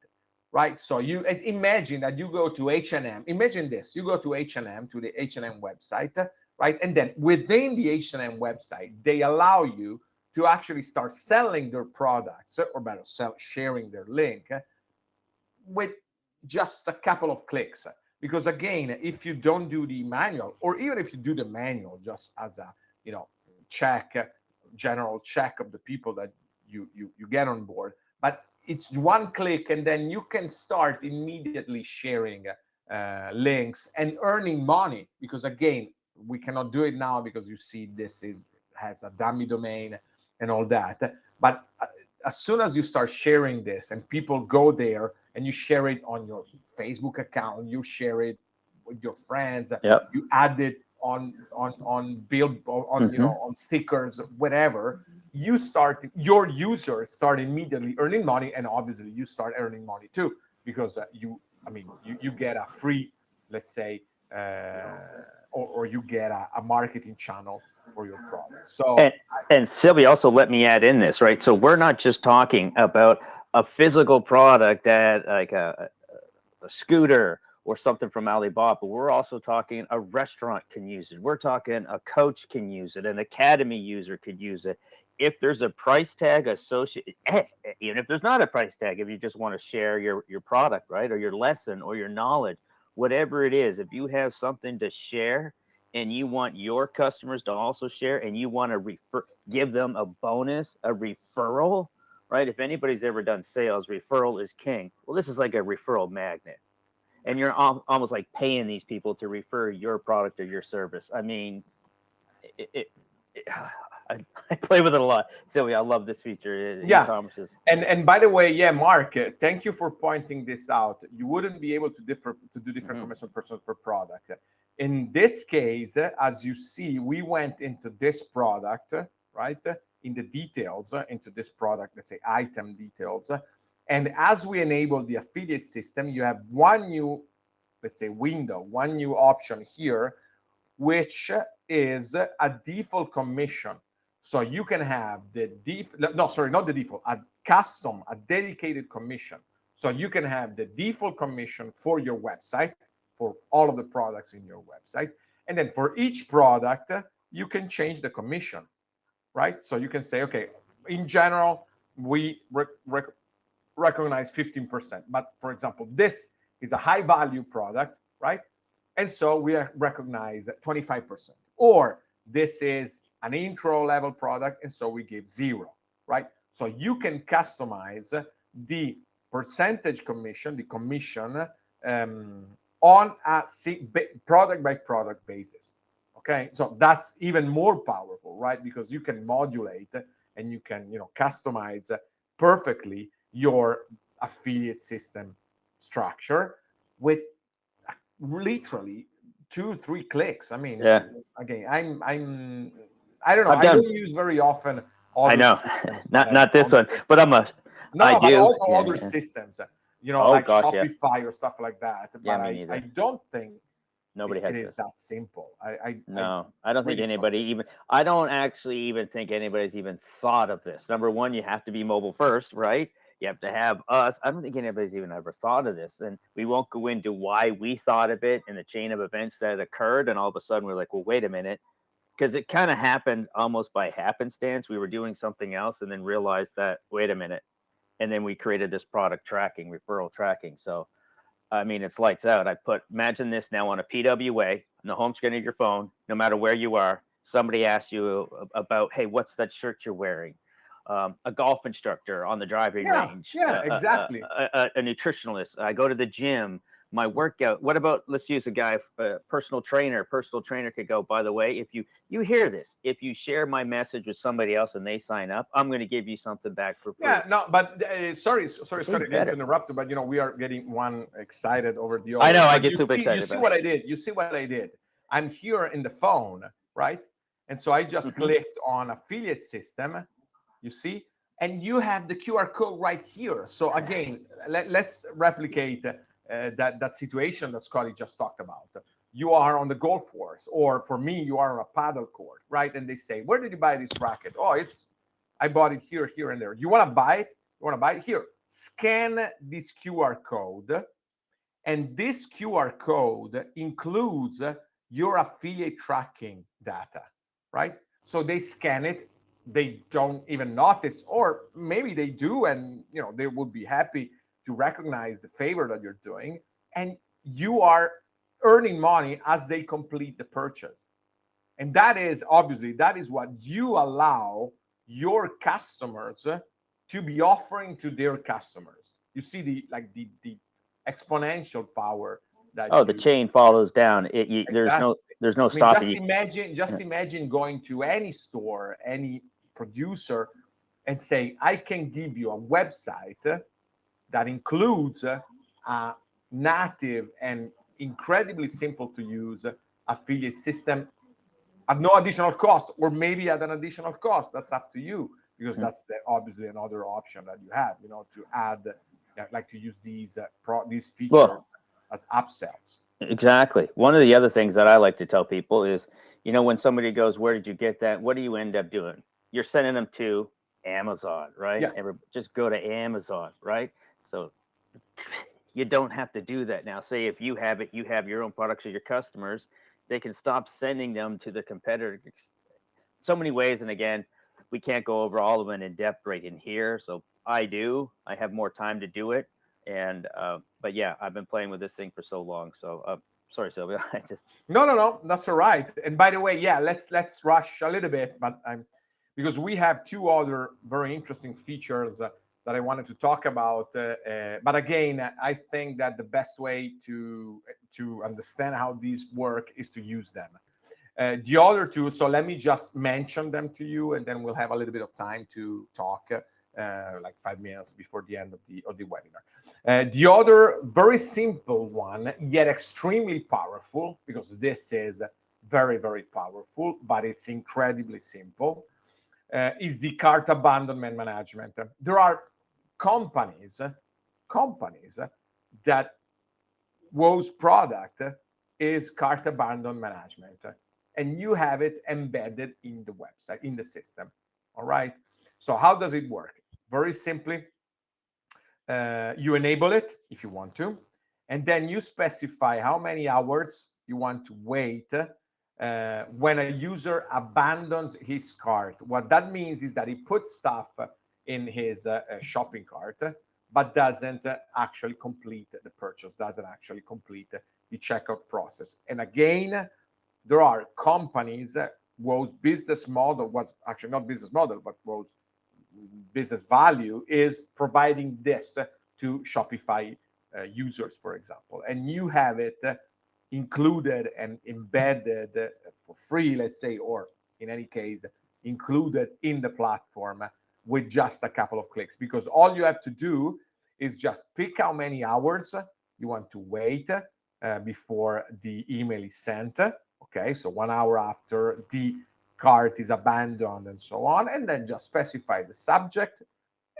right? So you imagine that you go to H&M. Imagine this: you go to H&M, to the H&M website, right? And then within the H&M website, they allow you to actually start selling their products, or better, sharing their link with just a couple of clicks. Because again, if you don't do the manual, or even if you do the manual just as a general check of the people that you get on board, but it's one click, and then you can start immediately sharing links and earning money. Because again, we cannot do it now because you see this has a dummy domain and all that. But as soon as you start sharing this and people go there, and you share it on your Facebook account, you share it with your friends, you add it on on stickers, whatever, your users start immediately earning money, and obviously you start earning money too, because you get a free, let's say, or you get a marketing channel for your product. So And Silvio, also let me add in this, right? So we're not just talking about a physical product that like a scooter or something from Alibaba. But we're also talking a restaurant can use it. We're talking a coach can use it. An academy user could use it. If there's a price tag associated, even if there's not a price tag, if you just want to share your product, right, or your lesson or your knowledge, whatever it is, if you have something to share and you want your customers to also share and you want to give them a bonus, a referral, right? If anybody's ever done sales, referral is king. Well, this is like a referral magnet. And you're almost like paying these people to refer your product or your service. I mean, it I play with it a lot. Silvio, I love this feature. Yeah. E-commerce is. And by the way, yeah, Mark, thank you for pointing this out. You wouldn't be able to do different commission per product. In this case, as you see, we went into this product, right? In the details, into this product, let's say item details. And as we enable the affiliate system, you have one new, let's say, window, one new option here, which is a default commission. So you can have the not the default, a custom, a dedicated commission. So you can have the default commission for your website, for all of the products in your website. And then for each product, you can change the commission, right? So you can say, okay, in general, we recognize 15%. But for example, this is a high value product, right? And so we recognize 25%. Or this is an intro level product, and so we give 0, right? So you can customize the percentage commission, the commission, on a product by product basis. Okay, so that's even more powerful, right? Because you can modulate and you can, customize perfectly your affiliate system structure with literally 2-3 clicks. I mean, Yeah. Again, I don't know. I don't use very often. I know, not this one, but I but do. also other systems, like gosh, Shopify or stuff like that. Yeah, But me neither. I don't think Nobody it has is this. that simple. I don't think anybody even. I don't actually even think anybody's even thought of this. Number one, you have to be mobile first, right? You have to have us. I don't think anybody's even ever thought of this, and we won't go into why we thought of it and the chain of events that occurred. And all of a sudden, we're like, well, wait a minute, because it kind of happened almost by happenstance. We were doing something else, and then realized that, wait a minute, and then we created this product tracking, referral tracking. So, I mean, it's lights out. Imagine this now on a PWA, on the home screen of your phone, no matter where you are. Somebody asks you about, hey, what's that shirt you're wearing? A golf instructor on the driving range. Yeah, exactly. A nutritionalist. I go to the gym. My workout. What about, let's use a guy, personal trainer. Personal trainer could go, by the way, if you hear this, if you share my message with somebody else and they sign up, I'm going to give you something back for free. Yeah, no, but sorry, Scott, again to interrupt you, but we are getting one excited over the other. I know, but I get super excited. You see what I did? You see what I did? I'm here in the phone, right? And so I just clicked on affiliate system, you see, and you have the QR code right here. So again, let's replicate that situation that Scotty just talked about. You are on the golf course, or for me, you are on a paddle court, right? And they say, where did you buy this racket? Oh, I bought it here, here, and there. You want to buy it? You want to buy it? Here. Scan this QR code. And this QR code includes your affiliate tracking data, right? So they scan it. They don't even notice, or maybe they do, and they would be happy to recognize the favor that you're doing. And you are earning money as they complete the purchase. And that is what you allow your customers to be offering to their customers. You see the exponential power that the chain follows down. There's no stopping. Just imagine going to any store, any producer, and say, I can give you a website that includes a native and incredibly simple to use affiliate system at no additional cost, or maybe at an additional cost. That's up to you, because that's obviously another option that you have, to add, to use these features as upsells. Exactly. One of the other things that I like to tell people is, when somebody goes, where did you get that? What do you end up doing? you're sending them to Amazon, right? Yeah. Just go to Amazon, right? So you don't have to do that now. Say if you have it, you have your own products or your customers, they can stop sending them to the competitor. So many ways, and again, we can't go over all of them in depth right in here. So I have more time to do it, and but yeah, I've been playing with this thing for so long. So sorry, Silvio, I just No, that's all right. And by the way, yeah, let's rush a little bit, but I'm because we have two other very interesting features that I wanted to talk about. But again, I think that the best way to understand how these work is to use them. The other two, so let me just mention them to you, and then we'll have a little bit of time to talk, like 5 minutes before the end of the webinar. The other very simple one, yet extremely powerful, because this is very, very powerful, but it's incredibly simple, is the cart abandonment management. There are companies that whose product is cart abandon management, and you have it embedded in the website, in the system. All right. So how does it work? Very simply, you enable it if you want to, and then you specify how many hours you want to wait when a user abandons his cart. What that means is that he puts stuff in his shopping cart, but doesn't actually complete the purchase, doesn't actually complete the checkout process. And again, there are companies whose business model was actually not business model, but whose business value is providing this to Shopify users, for example. And you have it included and embedded for free, let's say, or in any case, included in the platform with just a couple of clicks, because all you have to do is just pick how many hours you want to wait before the email is sent. Okay, so 1 hour after the cart is abandoned and so on, and then just specify the subject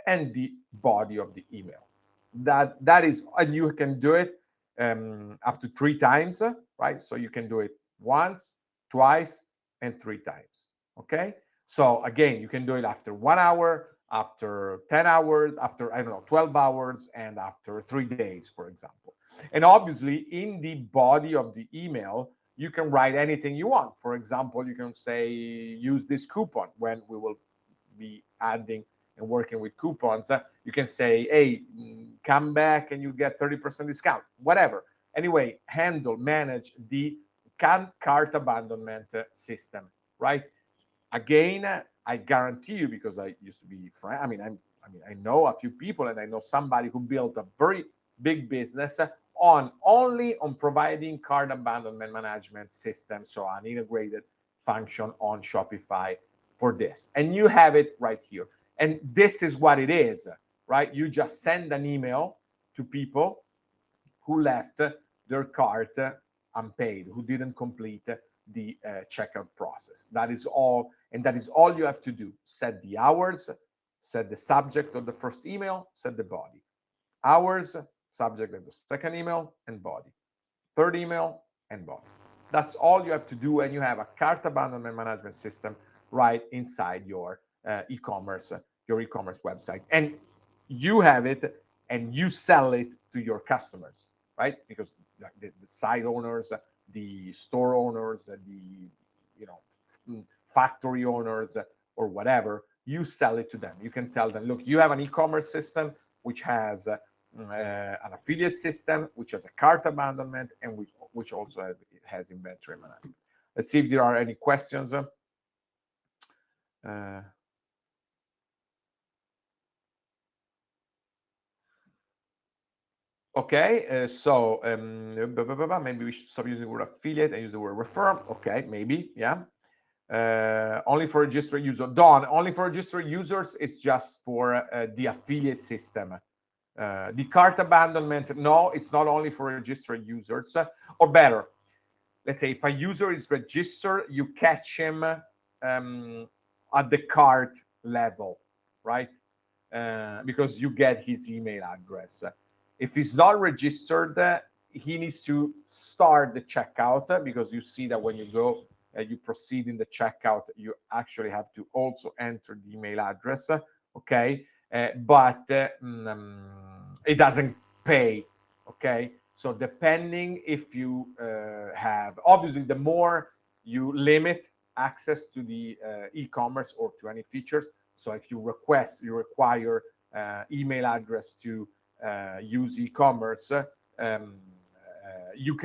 and the body of the email. That is, and you can do it up to 3 times, right? So you can do it once, twice, and 3 times. Okay. So again, you can do it after 1 hour, after 10 hours, after, I don't know, 12 hours, and after 3 days, for example. And obviously, in the body of the email, you can write anything you want. For example, you can say, use this coupon when we will be adding and working with coupons. You can say, hey, come back and you get 30% discount, whatever. Anyway, manage the cart abandonment system, right? Again, I guarantee you, because I used to be friend. I know a few people, and I know somebody who built a very big business only on providing cart abandonment management system, so an integrated function on Shopify for this. And you have it right here. And this is what it is, right? You just send an email to people who left their cart unpaid, who didn't complete the checkout process. That is all, and that is all you have to do. Set the hours, set the subject of the first email, set the body. Hours, subject of the second email, and body. Third email, and body. That's all you have to do, and you have a cart abandonment management system right inside your e-commerce website. And you have it, and you sell it to your customers, right? Because the site owners, the store owners, the factory owners, or whatever, you sell it to them. You can tell them, look, you have an e-commerce system which has an affiliate system, which has a cart abandonment, and which also has inventory management. Let's see if there are any questions. Okay, so maybe we should stop using the word affiliate and use the word refer. Okay, maybe, yeah. Only for registered users. Don, only for registered users, it's just for the affiliate system. The cart abandonment, no, it's not only for registered users. Or better, let's say if a user is registered, you catch him at the cart level, right? Because you get his email address. If he's not registered, he needs to start the checkout, because you see that when you go you proceed in the checkout, you actually have to also enter the email address, okay? But it doesn't pay, okay? So depending if you have, obviously, the more you limit access to the e-commerce or to any features. So if you require email address to use e-commerce, you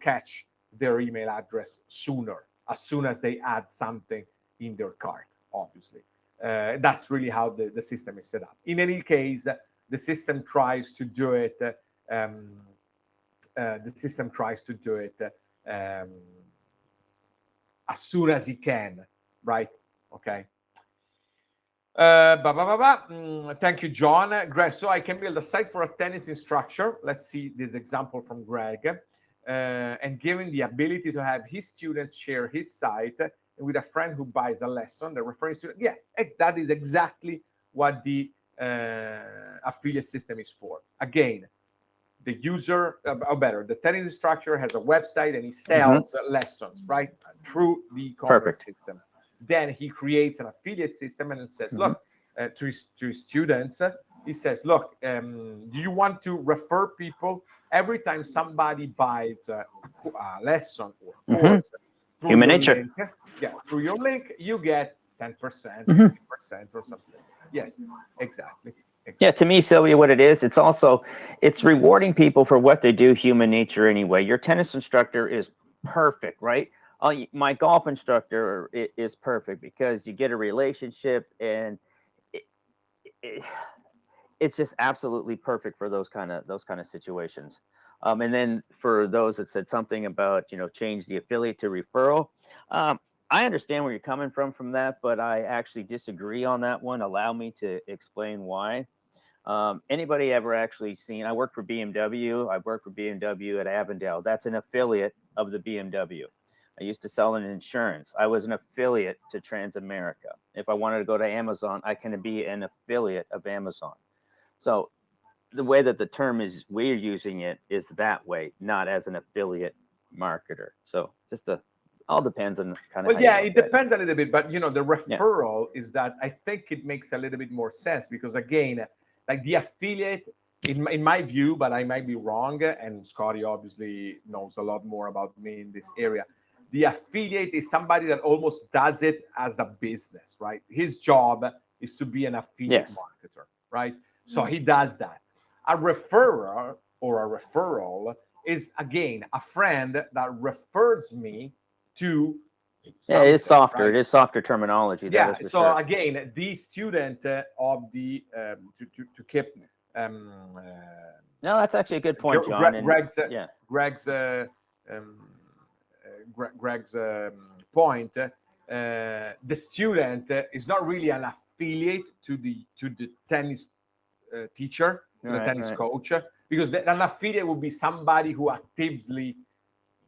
catch their email address sooner, as soon as they add something in their cart, obviously. That's really how the system is set up. In any case, the system tries to do it. As soon as he can, right? Okay. Thank you, John. Greg, so I can build a site for a tennis instructor. Let's see this example from Greg. And given the ability to have his students share his site with a friend who buys a lesson, the referring student, yeah, that is exactly what the affiliate system is for. Again, the user, or better, the tennis instructor has a website and he sells lessons, right, through the e-commerce system. Then he creates an affiliate system and it says, look, to his students, he says, look, do you want to refer people every time somebody buys a lesson or course through Human your nature. link? Yeah, through your link, you get 10%, 50% or something. Yes, exactly. Yeah, to me, Silvio, what it is, it's rewarding people for what they do, human nature anyway. Your tennis instructor is perfect, right? My golf instructor is perfect because you get a relationship, and it's just absolutely perfect for those kind of situations. And then for those that said something about, change the affiliate to referral, I understand where you're coming from that, but I actually disagree on that one. Allow me to explain why. Anybody ever actually seen, I worked for BMW. I worked for BMW at Avondale. That's an affiliate of the BMW. I used to sell an insurance. I was an affiliate to Transamerica. If I wanted to go to Amazon, I can be an affiliate of Amazon. So the way that the term is, we're using it is that way, not as an affiliate marketer. So all depends on kind of. Well, yeah, it depends a little bit, but the referral is that I think it makes a little bit more sense because, again, like the affiliate, in my view, but I might be wrong, and Scotty obviously knows a lot more about me in this area. The affiliate is somebody that almost does it as a business, right? His job is to be an affiliate marketer, right? So he does that. A referrer or a referral is, again, a friend that refers me to something. It is softer. Right? It is softer terminology. Yeah. That is for so sure. Again, the student of the to keep. No, that's actually a good point, John. Greg's point. The student is not really an affiliate to the tennis teacher, the tennis coach, because an affiliate would be somebody who actively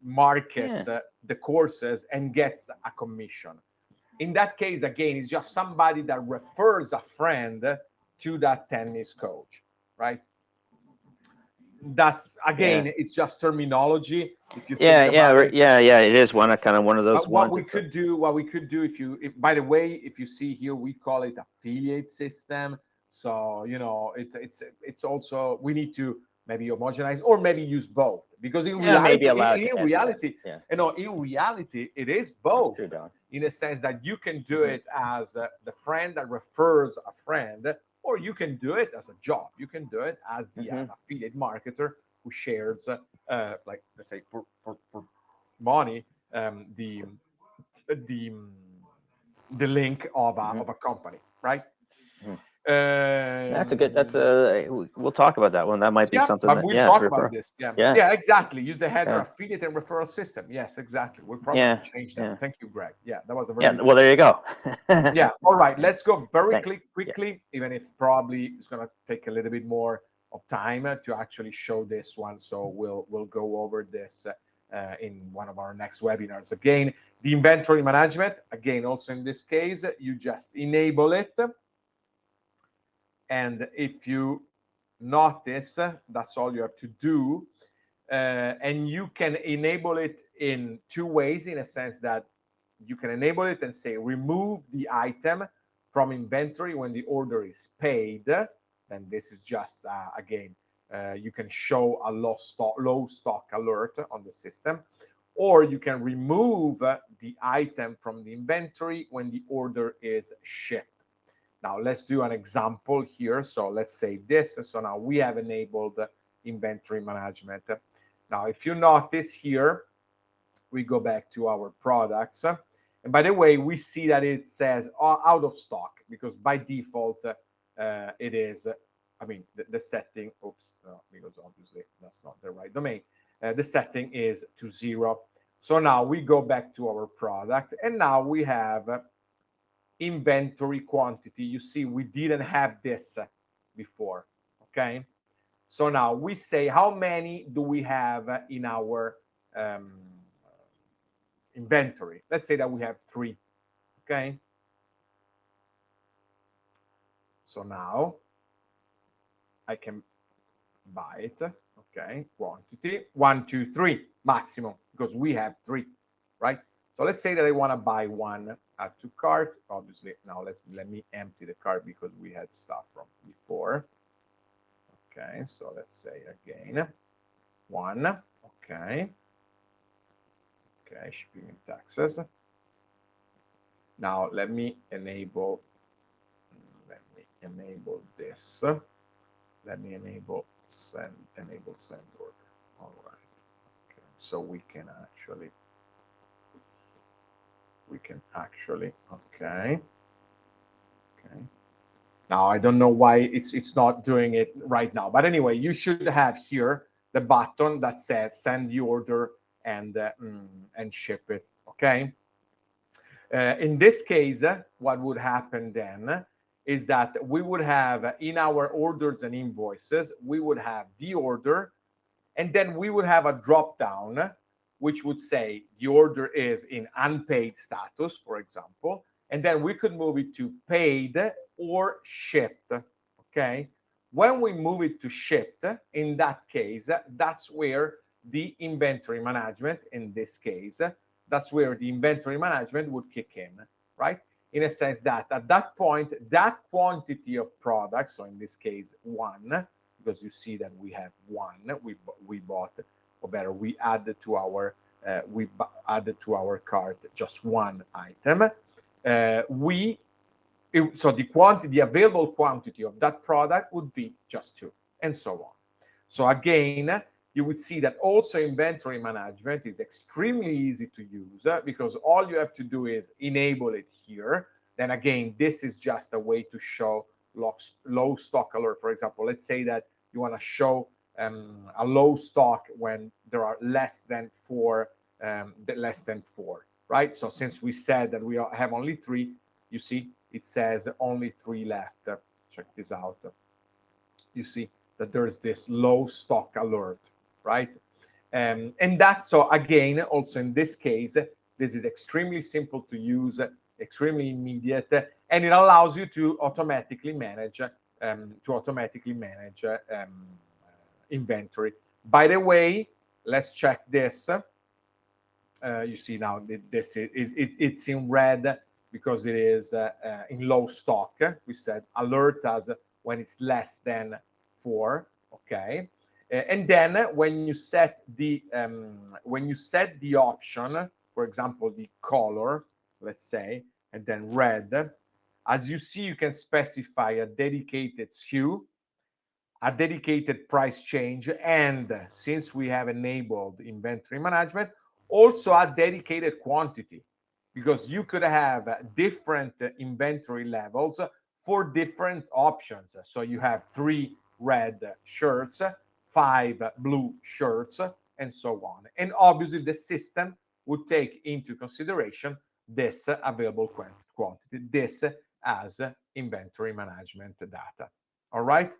markets the courses and gets a commission. In that case, again, it's just somebody that refers a friend to that tennis coach, right? That's, again, it's just terminology. If you think about it. It is one of those. What we could do, if by the way, if you see here, we call it affiliate system. So it's also, we need to maybe homogenize or maybe use both, because in reality, in reality, it is both. In a sense that you can do it as the friend that refers a friend, or you can do it as a job. You can do it as the affiliate marketer who shares, like, let's say, for money, the link of a company, right? That's we'll talk about that one. That might be something. But we'll talk about this. Yeah, exactly. Use the header affiliate and referral system. Yes, exactly. We'll probably change that. Thank you, Greg. Yeah, that was a very well, there you go. Yeah. All right. Let's go very quickly, even if probably it's going to take a little bit more of time to actually show this one. So we'll go over this in one of our next webinars. Again, the inventory management. Again, also in this case, you just enable it. And if you notice, that's all you have to do. And you can enable it in two ways, in a sense that you can enable it and say remove the item from inventory when the order is paid. Then this is just again, you can show a low stock alert on the system, or you can remove the item from the inventory when the order is shipped. Now let's do an example here. So let's say this. So now we have enabled inventory management. Now, if you notice here, we go back to our products. And by the way, we see that it says out of stock because by default, it is, I mean, the setting, oops, no, because obviously that's not the right domain. The setting is to 0. So now we go back to our product and now we have inventory quantity. You see, we didn't have this before, okay? So now we say, how many do we have in our um, inventory? Let's say that we have 3, okay? So now I can buy it, okay? Quantity, 1, 2, 3, maximum, because we have 3, right? So let's say that I want to buy 1, add to cart. Obviously, now let me empty the cart because we had stuff from before. Okay, so let's say again 1. Okay, shipping and taxes. Now let me enable this. Let me enable send order. All right. Okay, so we can actually okay. Now I don't know why it's not doing it right now, but anyway, you should have here the button that says send the order and ship it. Okay. In this case, what would happen then is that we would have in our orders and invoices, we would have the order, and then we would have a drop down which would say the order is in unpaid status, for example, and then we could move it to paid or shipped. Okay. When we move it to shipped, in that case, that's where the inventory management, in this case, that's where the inventory management would kick in, right? In a sense that at that point, that quantity of products, so in this case, 1, because you see that we have 1, we bought, or better, we added to our cart just 1 item. So the available quantity of that product would be just 2, and so on. So again, you would see that also inventory management is extremely easy to use because all you have to do is enable it here. Then again, this is just a way to show low stock alert. For example, let's say that you want to show a low stock when there are less than 4, right? So since we said that we have only 3, you see, it says only 3 left. Check this out. You see that there's this low stock alert, right? And that's, so again, also in this case, this is extremely simple to use, extremely immediate, and it allows you to automatically manage inventory. By the way, let's check this. You see now it's in red because it is in low stock. We said alert us when it's less than 4. Okay. And then when you set the option, for example, the color, let's say, and then red, as you see, you can specify a dedicated SKU, a dedicated price change, and since we have enabled inventory management, also a dedicated quantity, because you could have different inventory levels for different options. So you have 3 red shirts, 5 blue shirts, and so on. And obviously the system would take into consideration this available quantity, this as inventory management data. All right.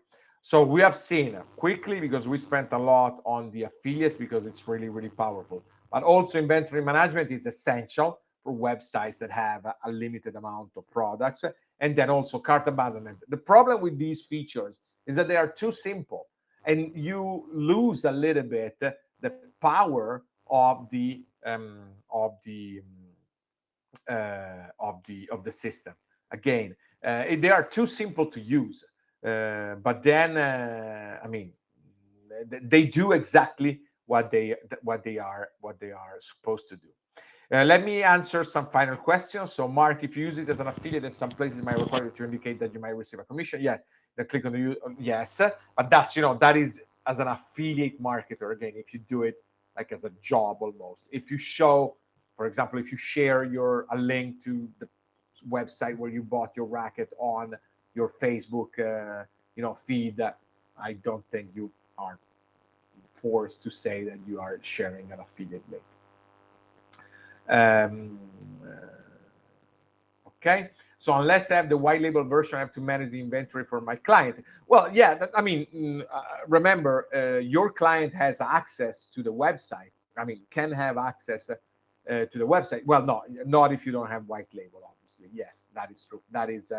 So we have seen quickly, because we spent a lot on the affiliates because it's really, really powerful. But also inventory management is essential for websites that have a limited amount of products. And then also cart abandonment. The problem with these features is that they are too simple and you lose a little bit the power of the of the system. Again, they are too simple to use, but then I mean, they do exactly what they are supposed to do. Let me answer some final questions. So, Mark, if you use it as an affiliate, in some places might require you to indicate that you might receive a commission. Yeah, then click on the yes, but that's that is as an affiliate marketer. Again, if you do it like as a job almost. If you show, for example, if you share a link to the website where you bought your racket on your Facebook, feed, I don't think you are forced to say that you are sharing an affiliate link. Um, okay, so unless I have the white label version, I have to manage the inventory for my client. Well, yeah, remember, your client has access to the website. I mean, can have access to the website. Well, no, not if you don't have white label, obviously. Yes, that is true. That is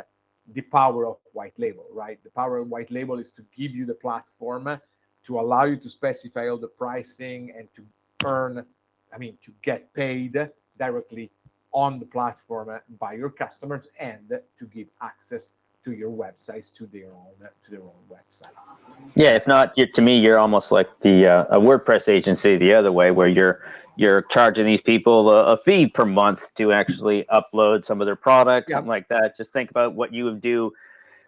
the power of white label, right? The power of white label is to give you the platform to allow you to specify all the pricing and to to get paid directly on the platform by your customers, and to give access to your websites to their own websites. Yeah, if not, to me, you're almost like a WordPress agency the other way, where you're charging these people a fee per month to actually upload some of their products, Yeah. something like that. Just think about what you would do.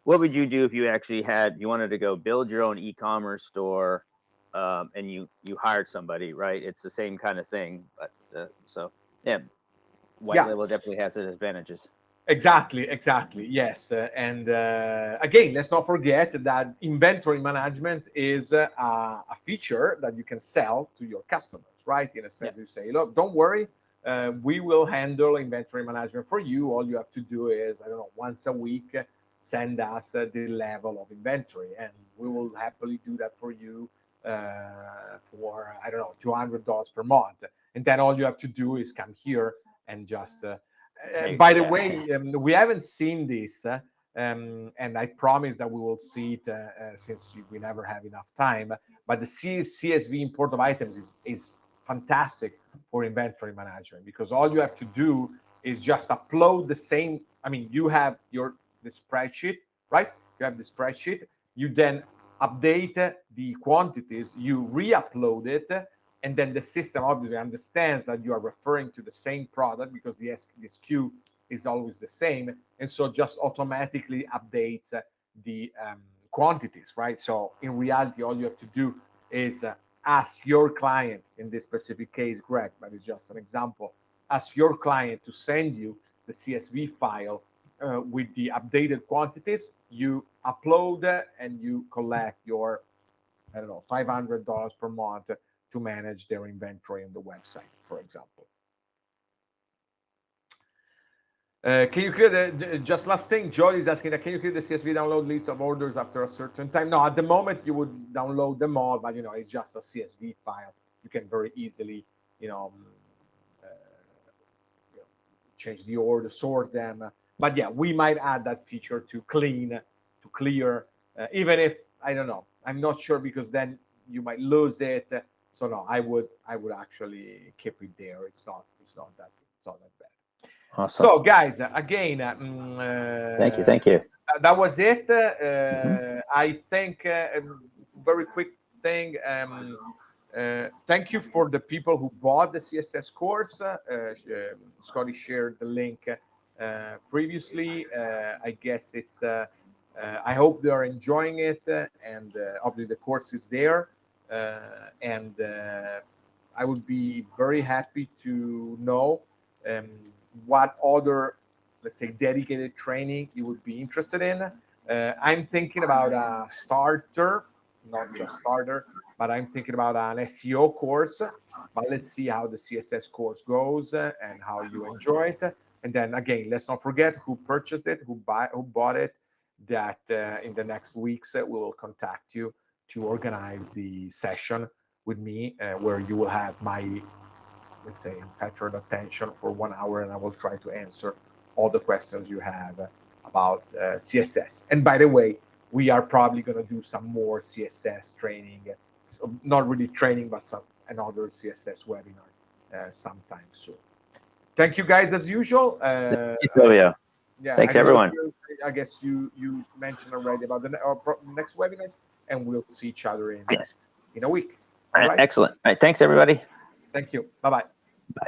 What would you do if you actually you wanted to go build your own e-commerce store, and you hired somebody, right? It's the same kind of thing, but so yeah, white Yeah. label definitely has its advantages. Exactly. Yes. And again, let's not forget that inventory management is a feature that you can sell to your customers, right? In a sense, Yeah. you say, look, don't worry, we will handle inventory management for you. All you have to do is, I don't know, once a week, send us the level of inventory, and we will happily do that for you for, I don't know, $200 per month. And then all you have to do is come here and just by the way, we haven't seen this, and I promise that we will see it since we never have enough time. But the CSV import of items is fantastic for inventory management, because all you have to do is just upload the same. I mean, you have the spreadsheet, right? You have the spreadsheet. You then update the quantities. You re-upload it, and then the system obviously understands that you are referring to the same product, because the SKU is always the same, and so just automatically updates the quantities, right? So in reality, all you have to do is ask your client, in this specific case, Greg, but it's just an example, ask your client to send you the CSV file with the updated quantities. You upload and you collect your, I don't know, $500 per month to manage their inventory on the website, for example. Can you clear just last thing? Joy is asking that, can you clear the CSV download list of orders after a certain time? No, at the moment you would download them all, but it's just a CSV file. You can very easily, change the order, sort them. But yeah, we might add that feature to clear, even if, I don't know, I'm not sure, because then you might lose it. So no, I would actually keep it there. It's not that bad. Awesome. So guys, again, Thank you. That was it. Mm-hmm. I think very quick thing. Thank you for the people who bought the CSS course. Scotty shared the link previously. I guess it's. I hope they are enjoying it, and obviously the course is there. And I would be very happy to know what other, let's say, dedicated training you would be interested in. I'm thinking about a starter, not just starter, but I'm thinking about an SEO course. But let's see how the CSS course goes and how you enjoy it. And then again, let's not forget who purchased it, who bought it. That in the next weeks we will contact you to organize the session with me, where you will have my, let's say, unfettered attention for 1 hour, and I will try to answer all the questions you have about CSS. And by the way, we are probably going to do some more CSS training, not really training, but another CSS webinar sometime soon. Thank you guys as usual. Silvio. Yeah, Thanks, I know everyone. I guess you mentioned already about the next webinars, and we'll see each other Yes. in a week. All All right, right. excellent. All right, thanks, everybody. Thank you. Bye-bye. Bye.